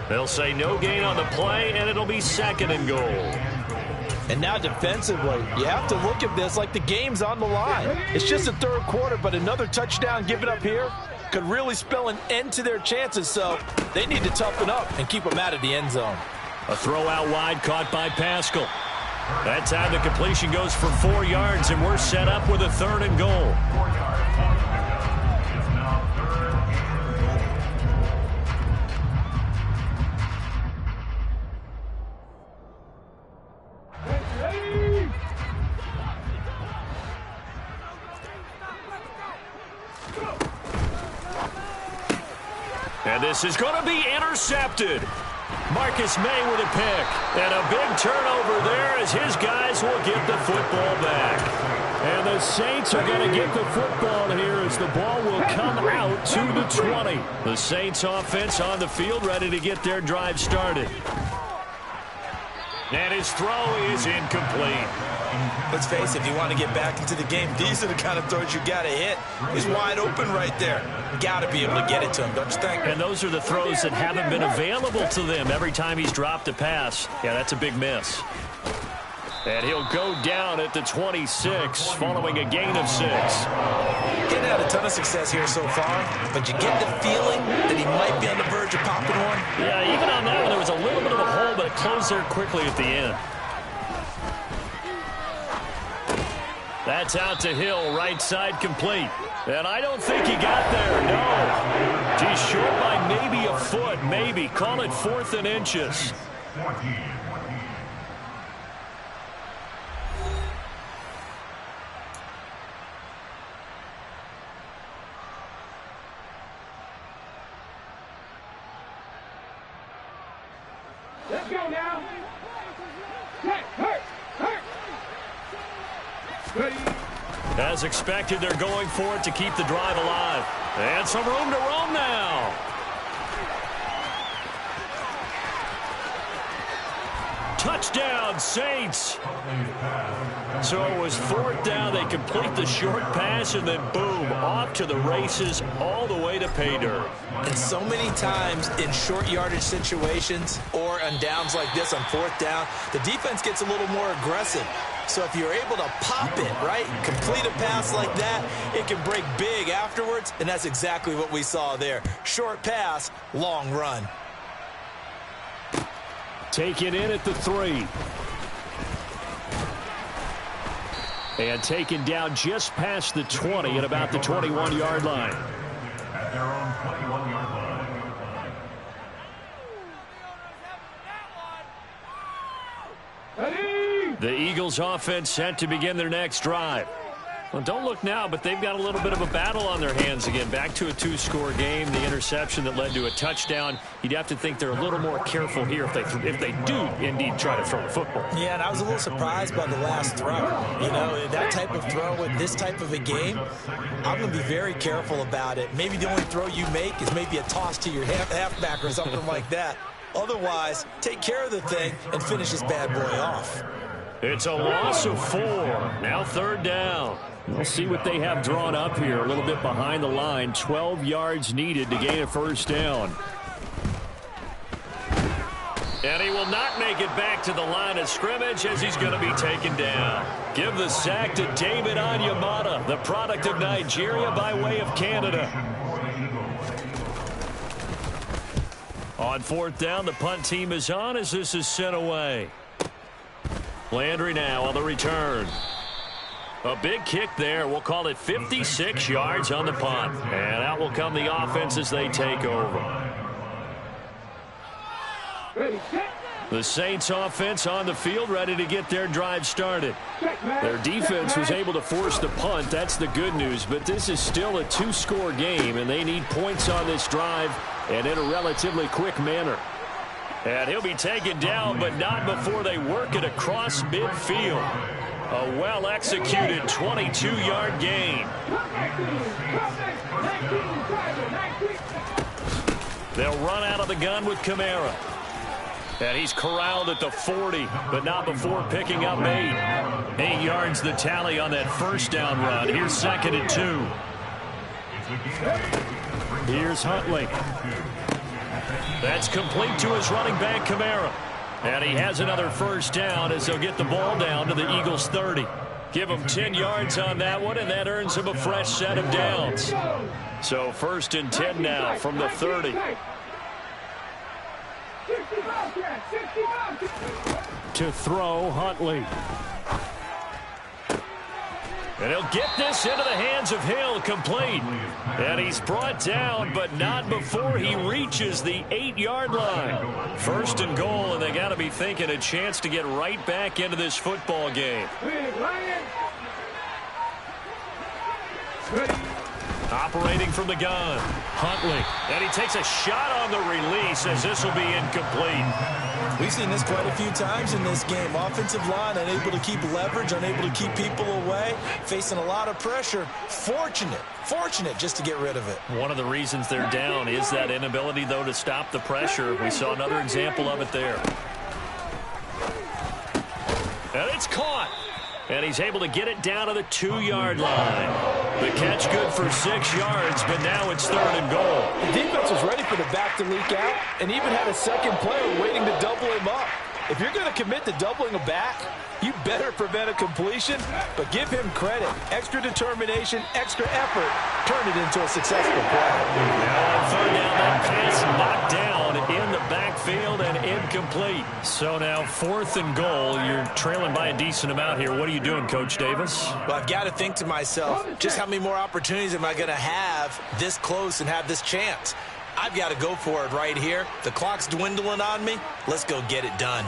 [SPEAKER 1] They'll say no gain on the play, and it'll be 2nd and goal.
[SPEAKER 3] And now defensively, you have to look at this like the game's on the line. It's just the 3rd quarter, but another touchdown given up here could really spell an end to their chances, so they need to toughen up and keep them out of the end zone.
[SPEAKER 1] A throw out wide caught by Pascal. That time the completion goes for 4 yards, and we're set up with a 3rd and goal. And this is going to be intercepted. Marcus May with a pick. And a big turnover there as his guys will get the football back. And the Saints are going to get the football here as the ball will come out to the 20. The Saints offense on the field ready to get their drive started. And his throw is incomplete.
[SPEAKER 5] Let's face it, if you want to get back into the game, these are the kind of throws you got to hit. He's wide open right there. Got to be able to get it to him, don't you think?
[SPEAKER 1] And those are the throws that haven't been available to them every time he's dropped a pass. Yeah, that's a big miss. And he'll go down at the 26 following a gain of 6.
[SPEAKER 5] He's had a ton of success here so far, but you get the feeling that he might be on the verge of popping one.
[SPEAKER 1] Yeah, even on that one, there was a little bit of a hole, but it closed there quickly at the end. That's out to Hill, right side complete. And I don't think he got there, no. He's short by maybe a foot, maybe. Call it 4th and inches.
[SPEAKER 2] 14.
[SPEAKER 4] Let's go now. Hurt. Ready.
[SPEAKER 1] As expected, they're going for it to keep the drive alive. And some room to roam now. Touchdown, Saints. So it was 4th down. They complete the short pass, and then boom, off to the races all the way to pay dirt.
[SPEAKER 5] And so many times in short yardage situations or on downs like this on 4th down, the defense gets a little more aggressive. So if you're able to pop it, right, complete a pass like that, it can break big afterwards, and that's exactly what we saw there. Short pass, long run.
[SPEAKER 1] Taken in at the 3. And taken down just past the 20 at about the 21-yard line.
[SPEAKER 2] At their own 21-yard line.
[SPEAKER 1] The Eagles offense set to begin their next drive. Well, don't look now, but they've got a little bit of a battle on their hands again. Back to a 2-score game. The interception that led to a touchdown. You'd have to think they're a little more careful here if they do indeed try to throw the football.
[SPEAKER 5] Yeah, and I was a little surprised by the last throw. You know, that type of throw in this type of a game, I'm going to be very careful about it. Maybe the only throw you make is maybe a toss to your halfback or something like that. Otherwise, take care of the thing and finish this bad boy off.
[SPEAKER 1] It's a loss of 4. Now 3rd down. We'll see what they have drawn up here. A little bit behind the line. 12 yards needed to gain a 1st down. And he will not make it back to the line of scrimmage as he's going to be taken down. Give the sack to David Onyemata, the product of Nigeria by way of Canada. On 4th down, the punt team is on as this is sent away. Landry now on the return. A big kick there. We'll call it 56 yards on the punt. And out will come the offense as they take over. The Saints offense on the field ready to get their drive started. Their defense was able to force the punt. That's the good news. But this is still a 2-score game, and they need points on this drive and in a relatively quick manner. And he'll be taken down, but not before they work it across midfield. A well-executed 22-yard gain. They'll run out of the gun with Kamara. And he's corralled at the 40, but not before picking up 8. 8 yards the tally on that 1st down run. Here's 2nd and 2. Here's Huntley. That's complete to his running back, Kamara. And he has another 1st down as they'll get the ball down to the Eagles' 30. Give him 10 yards on that one, and that earns him a fresh set of downs. So 1st and 10 now from the 30. To throw, Huntley. And he'll get this into the hands of Hill, complete. And he's brought down, but not before he reaches the 8-yard line. 1st and goal, and they got to be thinking a chance to get right back into this football game. Operating from the gun, Huntley. And he takes a shot on the release as this will be incomplete.
[SPEAKER 5] We've seen this quite a few times in this game. Offensive line unable to keep leverage, unable to keep people away, facing a lot of pressure. Fortunate just to get rid of it.
[SPEAKER 1] One of the reasons they're down is that inability, though, to stop the pressure. We saw another example of it there. And it's caught. And he's able to get it down to the 2-yard line. The catch good for 6 yards, but now it's 3rd and goal.
[SPEAKER 3] The defense was ready for the back to leak out and even had a second player waiting to double him up. If you're going to commit to doubling a back, you better prevent a completion, but give him credit. Extra determination, extra effort, turn it into a successful play.
[SPEAKER 1] Now on 3rd down, that pass knocked down in the backfield and incomplete. So now 4th and goal. You're trailing by a decent amount here. What are you doing, Coach Davis?
[SPEAKER 5] Well, I've got to think to myself, just how many more opportunities am I going to have this close and have this chance? I've got to go for it right here. The clock's dwindling on me. Let's go get it done.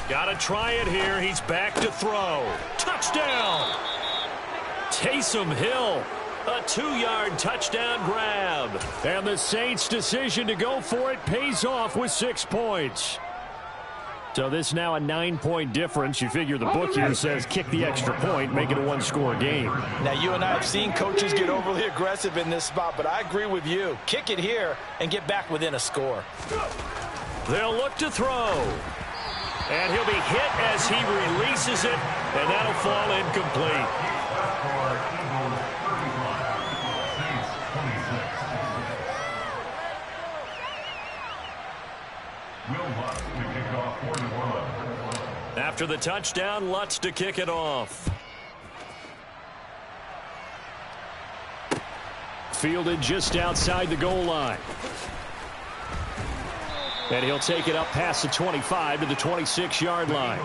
[SPEAKER 1] Got to try it here. He's back to throw. Touchdown! Taysom Hill. A 2-yard touchdown grab. And the Saints' decision to go for it pays off with 6 points. So this now a 9-point difference. You figure the book here says kick the extra point, make it a 1-score game.
[SPEAKER 3] Now, you and I have seen coaches get overly aggressive in this spot, but I agree with you. Kick it here and get back within a score.
[SPEAKER 1] They'll look to throw. And he'll be hit as he releases it, and that'll fall incomplete. After the touchdown, Lutz to kick it off. Fielded just outside the goal line. And he'll take it up past the 25 to the 26-yard line.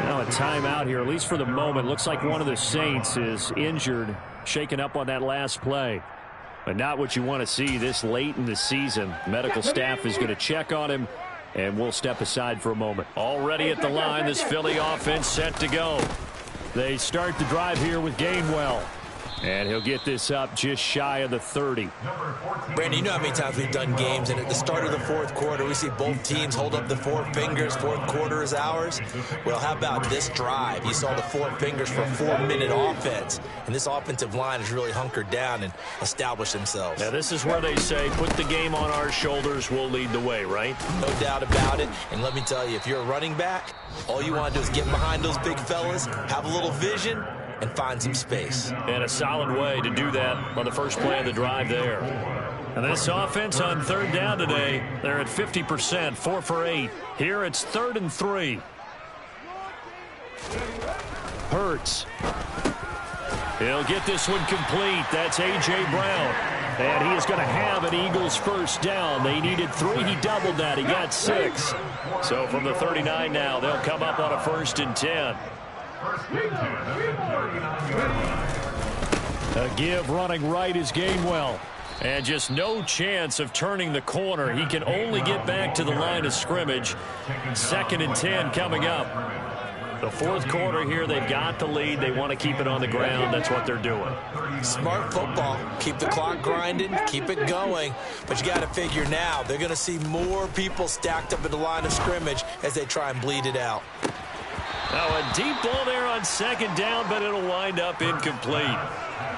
[SPEAKER 1] Now a timeout here, at least for the moment. Looks like one of the Saints is injured, shaken up on that last play. But not what you want to see this late in the season. Medical staff is going to check on him, and we'll step aside for a moment. Already at the line, this Philly offense set to go. They start the drive here with Gainwell. And he'll get this up just shy of the 30.
[SPEAKER 5] Brandon, you know how many times we've done games, and at the start of the 4th quarter, we see both teams hold up the 4 fingers. 4th quarter is ours. Well, how about this drive? You saw the 4 fingers for a 4-minute offense, and this offensive line has really hunkered down and established themselves.
[SPEAKER 1] Now, this is where they say, put the game on our shoulders, we'll lead the way, right?
[SPEAKER 5] No doubt about it. And let me tell you, if you're a running back, all you want to do is get behind those big fellas, have a little vision, and find some space.
[SPEAKER 1] And a solid way to do that on the first play of the drive there. And this offense on 3rd down today, they're at 50%, 4 for 8. Here it's 3rd and 3. Hurts. He'll get this one complete. That's A.J. Brown. And he is going to have an Eagles first down. They needed 3. He doubled that. He got 6. So from the 39 now, they'll come up on a 1st and 10. A give running right is Gainwell. And just no chance of turning the corner. He can only get back to the line of scrimmage. 2nd and 10 coming up. The 4th quarter here, they've got the lead. They want to keep it on the ground. That's what they're doing.
[SPEAKER 5] Smart football. Keep the clock grinding. Keep it going. But you got to figure now, they're going to see more people stacked up at the line of scrimmage as they try and bleed it out.
[SPEAKER 1] Now a deep ball there on 2nd down, but it'll wind up incomplete.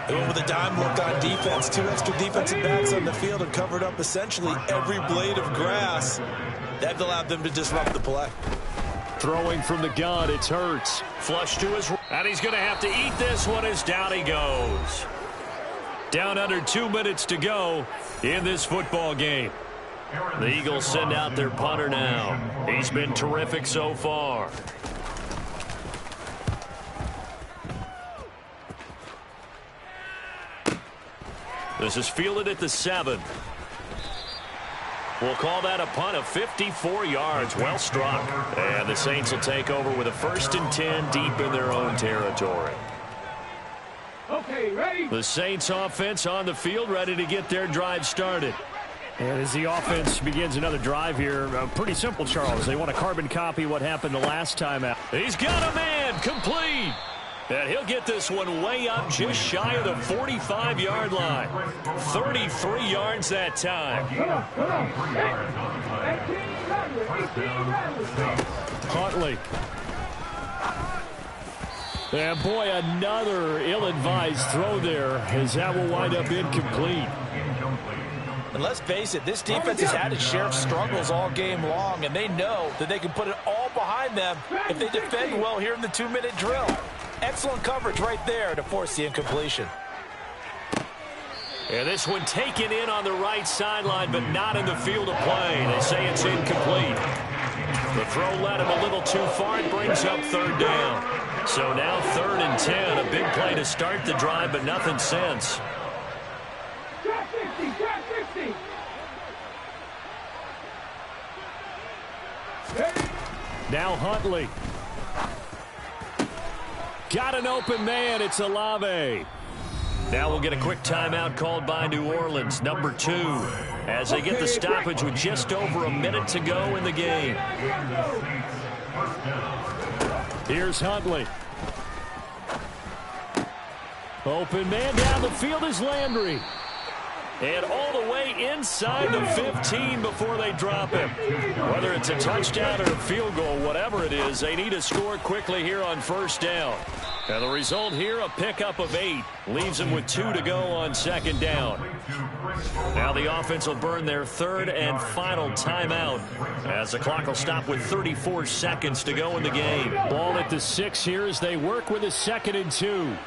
[SPEAKER 5] They went with a dime look on defense. 2 extra defensive backs on the field and covered up essentially every blade of grass. That allowed them to disrupt the play.
[SPEAKER 1] Throwing from the gun, it's Hurts. Flush to his right, and he's going to have to eat this one as down he goes. Down under 2 minutes to go in this football game. The Eagles send out their punter now. He's been terrific so far. This is fielded at the 7. We'll call that a punt of 54 yards. Well struck. And the Saints will take over with a 1st and 10 deep in their own territory.
[SPEAKER 4] Okay, ready?
[SPEAKER 1] The Saints offense on the field, ready to get their drive started.
[SPEAKER 6] And as the offense begins another drive here, pretty simple, Charles. They want to carbon copy what happened the last time out.
[SPEAKER 1] He's got a man, complete. And he'll get this one way up just shy of the 45-yard line. 33 yards that time.
[SPEAKER 6] Huntley. And boy, another ill-advised throw there, as that will wind up incomplete.
[SPEAKER 5] And let's face it, this defense has had its share of struggles all game long, and they know that they can put it all behind them if they defend well here in the 2-minute drill. Excellent coverage right there to force the incompletion.
[SPEAKER 1] And this one taken in on the right sideline, but not in the field of play. They say it's incomplete. The throw led him a little too far. It brings up 3rd down. So now 3rd and 10. A big play to start the drive, but nothing since.
[SPEAKER 4] Drop 50, drop 50.
[SPEAKER 6] Now Huntley. Got an open man. It's Olave.
[SPEAKER 1] Now we'll get a quick timeout called by New Orleans, number 2, as they get the stoppage with just over a minute to go in the game.
[SPEAKER 6] Here's Huntley. Open man down the field is Landry.
[SPEAKER 1] And all the way inside the 15 before they drop him. Whether it's a touchdown or a field goal, whatever it is, they need to score quickly here on 1st down. And the result here, a pickup of 8. Leaves them with 2 to go on 2nd down. Now the offense will burn their 3rd and final timeout, as the clock will stop with 34 seconds to go in the game.
[SPEAKER 6] Ball at the 6 here as they work with a 2nd and 2.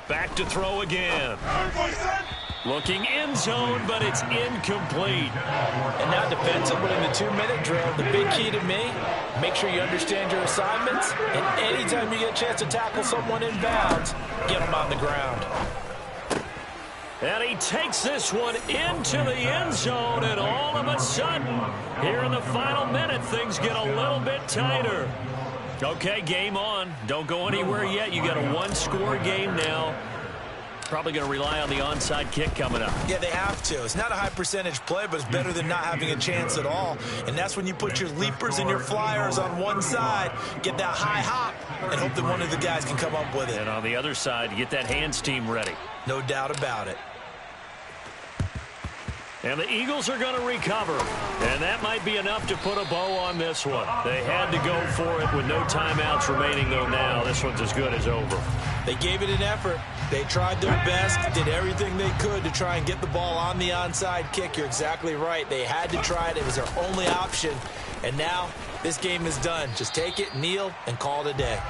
[SPEAKER 1] Back to throw again. Looking end zone, but it's incomplete.
[SPEAKER 5] And now defensively in the 2-minute drill, the big key to me, make sure you understand your assignments, and anytime you get a chance to tackle someone in bounds, get them on the ground.
[SPEAKER 1] And he takes this one into the end zone, and all of a sudden, here in the final minute, things get a little bit tighter. Okay, game on. Don't go anywhere yet. You got a 1-score game now. Probably going to rely on the onside kick coming up.
[SPEAKER 5] Yeah, they have to. It's not a high percentage play, but it's better than not having a chance at all. And that's when you put your leapers and your flyers on one side, get that high hop, and hope that one of the guys can come up with it.
[SPEAKER 1] And on the other side, get that hands team ready.
[SPEAKER 5] No doubt about it.
[SPEAKER 1] And the Eagles are going to recover. And that might be enough to put a bow on this one. They had to go for it with no timeouts remaining, though now. This one's as good as over.
[SPEAKER 5] They gave it an effort. They tried their best, did everything they could to try and get the ball on the onside kick. You're exactly right. They had to try it. It was their only option. And now this game is done. Just take it, kneel, and call it a day.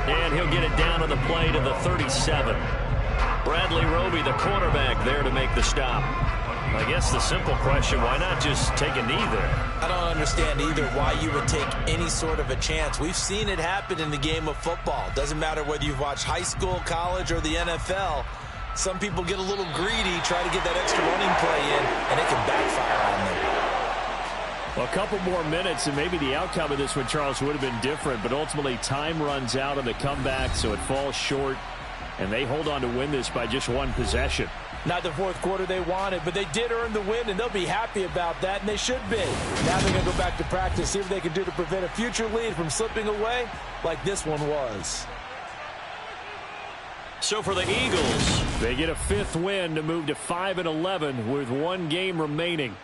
[SPEAKER 1] And he'll get it down on the play to the 37. Bradley Roby, the cornerback, there to make the stop. I guess the simple question, why not just take a knee there?
[SPEAKER 5] I don't understand either why you would take any sort of a chance. We've seen it happen in the game of football. Doesn't matter whether you've watched high school, college, or the NFL. Some people get a little greedy, try to get that extra running play in, and it can backfire on them.
[SPEAKER 6] Well, a couple more minutes, and maybe the outcome of this one, Charles, would have been different. But ultimately, time runs out on the comeback, so it falls short. And they hold on to win this by just one possession.
[SPEAKER 5] Not the fourth quarter they wanted, but they did earn the win, and they'll be happy about that, and they should be. Now they're going to go back to practice, see what they can do to prevent a future lead from slipping away like this one was.
[SPEAKER 1] So for the Eagles,
[SPEAKER 6] they get a 5th win to move to 5-11 with one game remaining.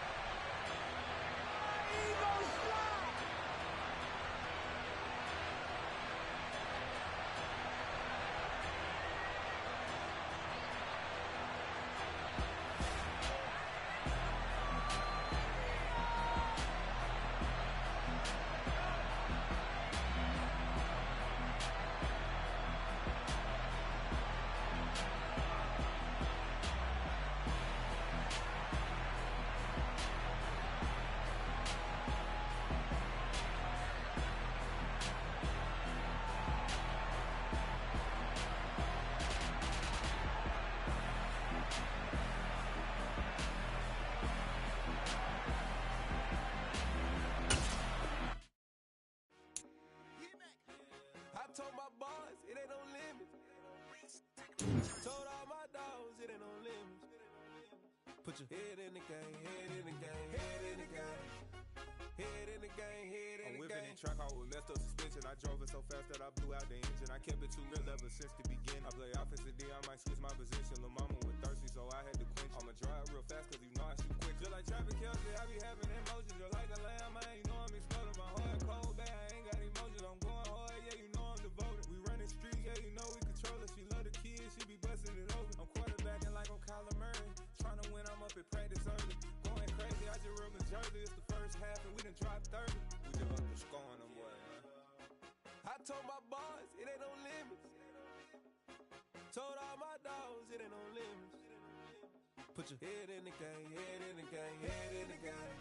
[SPEAKER 7] Told all my dogs it ain't no limits. Put your head in the game, head in the game, head in the game. Head in the game, head in the game. I'm whipping in track hard with messed up suspension. I drove it so fast that I blew out the engine. I kept it too real ever since the beginning. I play offensive D, I might switch my position. Lil' mama was thirsty, so I had to quench. I'ma drive real fast, cause you know I shoot quick. Just like Travis Kelce, I be having emotions. Just like a lamb, man, you know I'm exploding. My heart cold, bad, I ain't got emotions. I'm going hard, yeah, you know I'm devoted. We running streets, yeah, you know we control it. She love the kids, she be busting it over. I'm quarterbacking like I'm Kyler Murray. Trying to win, I'm up at practice early. Going crazy, I just rub in Jersey. It's the first half, and we done dropped 30. We just up to scoring them, boy, man. I told my boys, it ain't no limits. Told all my dogs, it ain't no limits. Put your head in the game, head in the game, head in the game.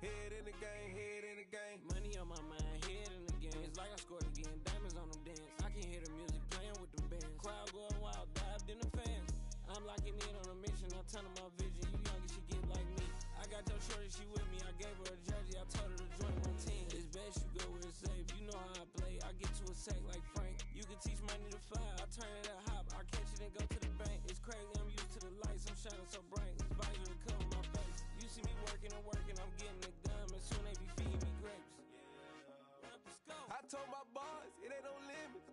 [SPEAKER 7] Head in the game, head in the game.
[SPEAKER 8] Money on my mind, head in the game. It's like I scored again, diamonds on them dance. I can hear the music playing with them bands. Crowd going wild, dived in the fans. I'm locking in on a mission, I'm turning my vision. You young and she get like me. I got your shorty, she with me. I gave her a jersey, I told her to join my team. It's best you go where it's safe. You know how I play. I get to a sack like Frank. You can teach money to fly. I turn it at hop. I catch it and go to the bank. It's crazy, I'm used to the lights. I'm shining so bright. This visor to cover my face. You see me working and working. I'm getting it done. And soon they be feeding me grapes.
[SPEAKER 7] I told my boys, it ain't no limits.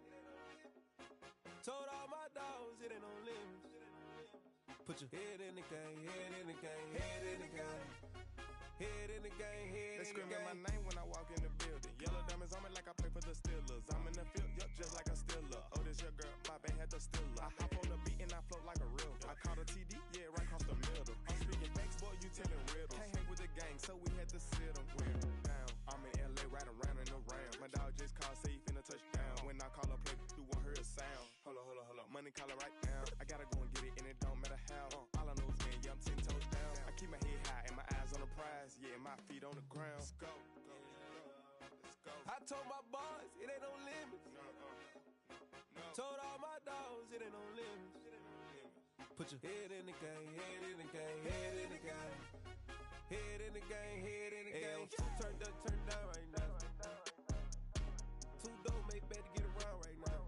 [SPEAKER 7] Told all my dogs, it ain't no limits. Put your head in the game, head in the game, head in the game. Head in the game, head in the game. They screaming my name when I walk in the building. Yellow diamonds on me like I play for the Steelers. I'm in the field, yup, just like a Steeler. Oh, this your girl, my band had the Steeler. I hop on the beat and I float like a river. I caught a TD, yeah, right across the middle. I'm speaking facts, boy, you telling riddles. Can't hang with the gang, so we had to sit them down. I'm in LA, riding around in the Ram. My dog just called, say he finna touchdown. When I call a play, you won't hear a sound. Hold up, money call it right now. I gotta go and get it, and it don't matter how. All I know is man, yeah, I'm 10 toes down. I keep my head high and my eyes on the prize. Yeah, my feet on the ground. Let's go. Let's go. I told my boys, it ain't no limits. No. Told all my dogs, it ain't no limits. Put your head in the game, head in the game, head in the game. Head in the game, head in the game. Turned up, turned down right now. Too dope, make better get around right now.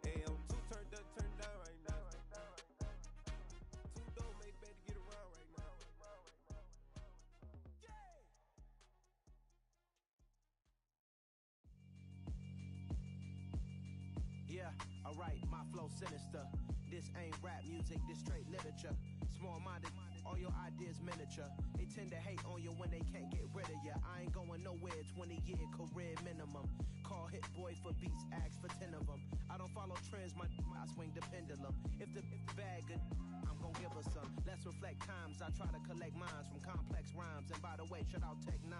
[SPEAKER 7] Hey, I'm too turned up, turned down right now. Too dope, make better get around right now.
[SPEAKER 9] Yeah, alright, my flow sinister. This ain't rap music, this straight literature. Small-minded, all your ideas miniature. They tend to hate on you when they can't get rid of you. I ain't going nowhere, 20-year career minimum. Call Hit Boy for beats, ask for 10 of them. I don't follow trends, I swing the pendulum. If the bag good, I'm gon' give her some. Let's reflect times, I try to collect minds from complex rhymes. And by the way, shout out Tech 9.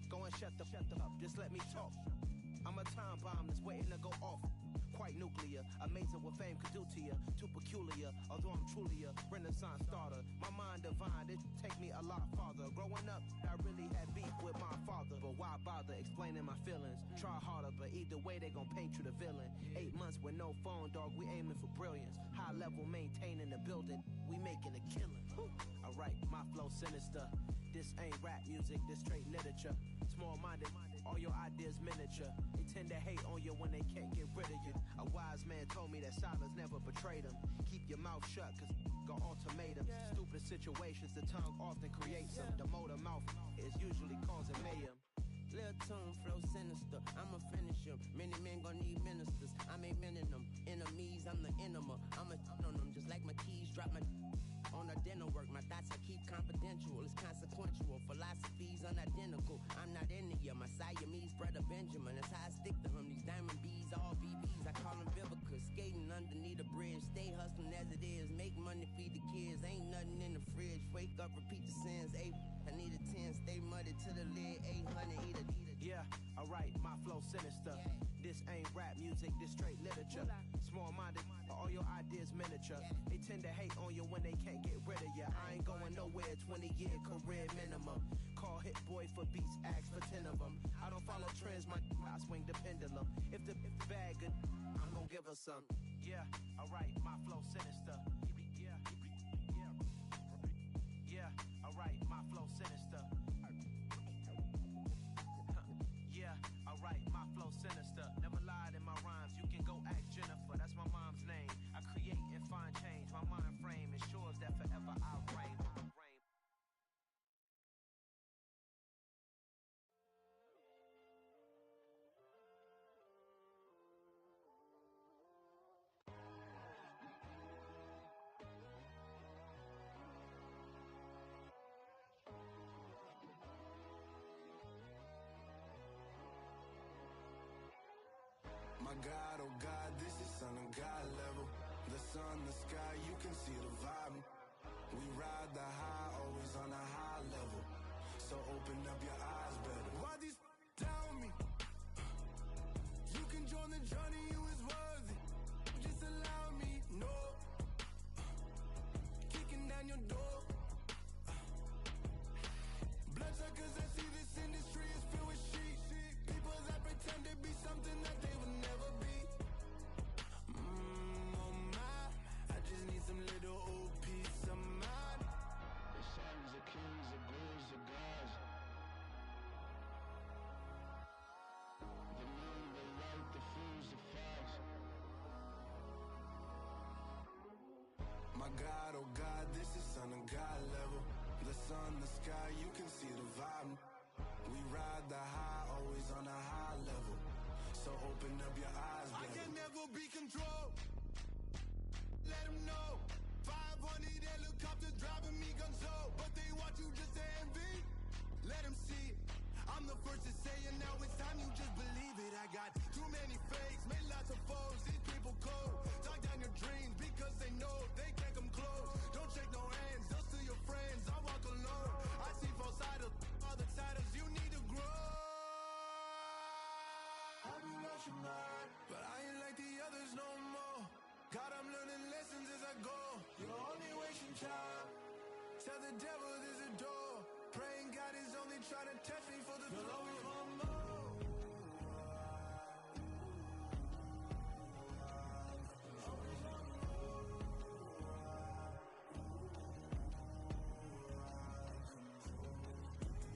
[SPEAKER 9] Go and shut the up, just let me talk. I'm a time bomb that's waiting to go off. Quite nuclear, amazing what fame could do to you. Too peculiar, although I'm truly a renaissance starter. My mind divine, it take me a lot farther. Growing up, I really had beef with my father. But why bother explaining my feelings? Try harder, but either way they gon' paint you the villain. 8 months with no phone, dog, we aiming for brilliance. High level maintaining the building, we making a killing. Alright, my flow sinister. This ain't rap music, this straight literature. Small-minded, all your ideas miniature. They tend to hate on you when they can't get rid of you. A wise man told me that silence never betrayed him. Keep your mouth shut, cause got ultimatums. Stupid situations, the tongue often creates them. The motor mouth is usually causing mayhem.
[SPEAKER 8] Lil' tune, flow sinister, I'ma finish him. Many men gon' need ministers, I ain't many them. Enemies, I'm the enema. I'ma on them, just like my keys, drop my on our dinner work. My thoughts I keep confidential, it's consequential. Philosophies unidentical, I'm not into you. My Siamese brother Benjamin, that's how I stick to him. These diamond bees, all BBs, I call them Vivica. Skating underneath a bridge, stay hustling as it is. Make money, feed the kids, ain't nothing in the fridge. Wake up, repeat the sins, I need a 10, stay muddy to the lid, 800, eat a.
[SPEAKER 9] Yeah, alright, my flow sinister. This ain't rap music, this straight literature. Small-minded, all your ideas miniature. They tend to hate on you when they can't get rid of you. I ain't going nowhere, 20-year career minimum. Call Hit Boy for beats, ask for 10 of them. I don't follow trends, I swing the pendulum. If the bag good, I'm gon' give her some. Yeah, alright, my flow sinister. Yeah, alright, my flow sinister. Yeah, alright, my flow sinister. Never lied in my rhymes, you can go ask Jennifer. That's my mind.
[SPEAKER 7] God, oh God, this is Son of God level. The sun, the sky, you can see the vibe. We ride the high, always on a high level. So open up your eyes better. Why these tell me? You can join the journey, you is worthy. Just allow me, no. Kicking down your door. Bloodsuckers that see this industry is filled with shit. People that pretend to be something that they would never be. Oh my, I just need some little old peace of mind. The sons of kings, the bulls, the gods. The moon, the light, the fools, the fires. My God, oh God, this is Son of God level. The sun, the sky, you can see the vibe. We ride the high, always on a high level. So open up your eyes, baby. I can never be controlled. Let them know. 500 helicopters driving me gonzo. But they want you just to envy. Let them see it. I'm the first to say it, now it's time you just believe it. I got too many fakes, made lots of foes. These people cold. Talk down your dreams because they know they can't come close. Don't shake no hands, they'll steal your friends. I walk alone. I see false idols, other titles. You need to grow. I've been watching mine, but I ain't like the others no more. God, I'm learning lessons as I go. You're only wasting time. Tell the devil there's a door. Praying God is only trying to test me for the glory.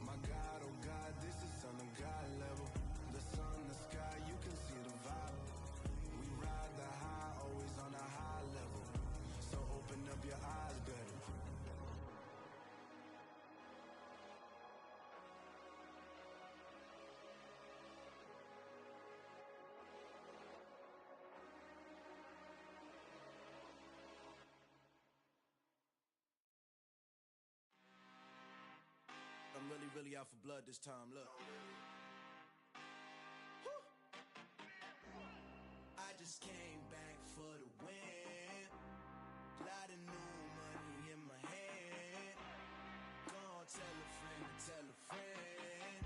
[SPEAKER 7] My God, oh God, this is Son of God level. The sun, the sky, you can see the vibe. We ride the high, always on a high level. So open up your eyes better. I'm really out for blood this time, look. Woo. I just came back for the win. Lot of new money in my hand. Gonna tell a friend to tell a friend.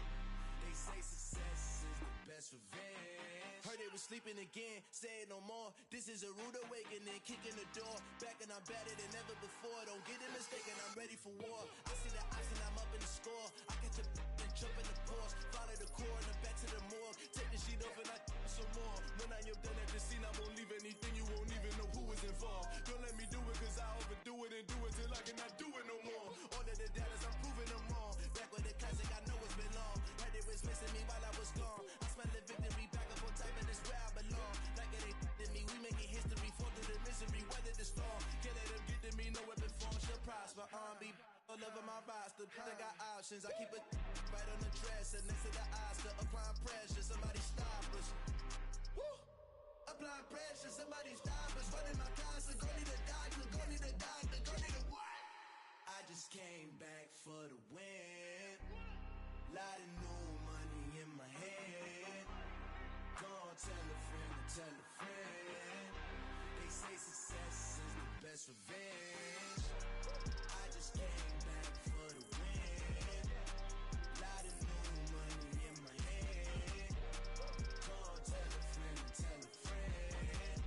[SPEAKER 7] They say success is the best revenge. Heard they was sleeping again, say it no more. This is a rude awakening, kicking the door. Back and I'm better than ever before. Don't get it mistaken, I'm ready for war. I see the ice and I'm up in the score. I catch a and jump in the Porsche. Follow the core and the back to the morgue. Take the sheet off and I some more. When I am done at the scene, I won't leave anything. You won't even know who is involved. Don't let me do it cause I overdo it and do it till I cannot do it no more. All of the doubters, I'm proving them wrong. Back with the classic, I know it's been long. Heard they was missing me while I was gone. I smell the victory back up on top and it's where I belong. Like it ain't to me, we making history. Fall through the misery, weather the storm. Can't let them get to me, no weapon form shall prosper. Be all over my roster. I got options, I keep it right on the dresser. Next to the Oscar, applying pressure. Somebody stop us. Woo! Applying pressure, somebody stop us. Running my constant, go need a doctor, go need a doctor, go need a what? I just came back for the win. Lot of new money in my hand. Gonna tell a friend to tell a friend. They say success is the best revenge. I just came back for the win. Lot of new money in my hand. Gonna tell a friend to tell a friend.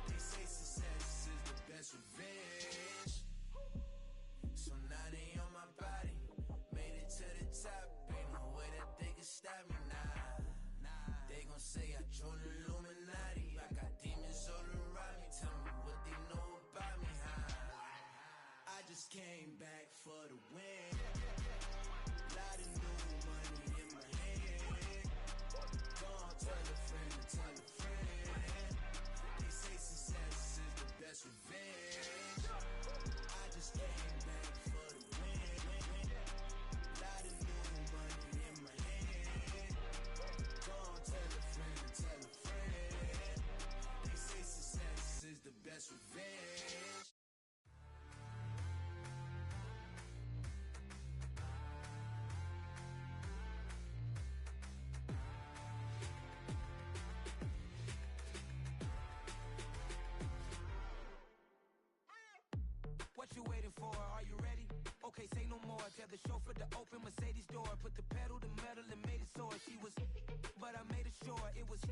[SPEAKER 7] They say success is the best revenge. So now they on my body. Made it to the top. Ain't no way that they can stop me now. They gon' say I joined the Illuminati. I got demons all around me. Tell me what they know about me, huh?
[SPEAKER 9] okay, say no more. Tell the chauffeur to open Mercedes door. Put the pedal to metal and made it soar. She was, but I made it sure it was.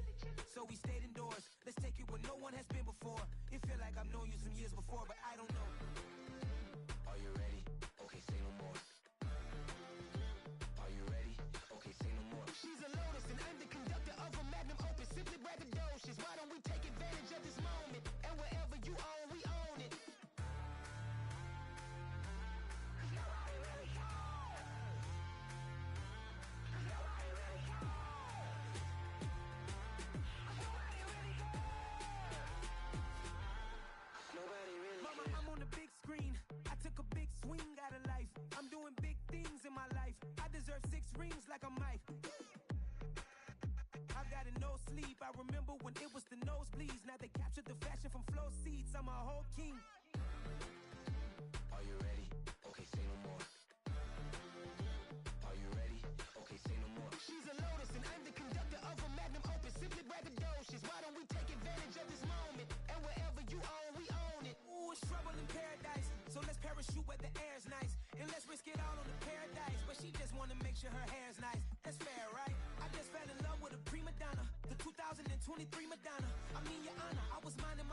[SPEAKER 9] So we stayed indoors. Let's take it where no one has been before. It feel like I've known you some years before, but I don't know. Are you ready? Okay, say no more. Are you ready? Okay, say no more.
[SPEAKER 10] She's a Lotus and I'm the conductor of a magnum opus. Simply braggadocious. Why don't we take advantage of this moment? And wherever you own, we own it.
[SPEAKER 9] Mama, I'm on the big screen. I took a big swing out of life. I'm doing big things in my life. I deserve 6 rings like I'm Mike. I've got no sleep. I remember when it was the nosebleeds. Now they captured the fashion from flow seats. I'm a whole king.
[SPEAKER 10] Are you ready? Okay, say no more. Are you ready? Okay, say no more. She's a Lotus and I'm the conductor of a magnum opus. Simply braggadocious. Why don't we take advantage of this moment? And wherever you own, we own it.
[SPEAKER 9] Ooh, it's trouble in paradise. So let's parachute where the air's nice. And let's risk it all on the paradise. But she just wanna make sure her hair's nice. That's fair, right? I just fell in love with a prima donna. The 2023 Madonna. I mean, your honor, I was minding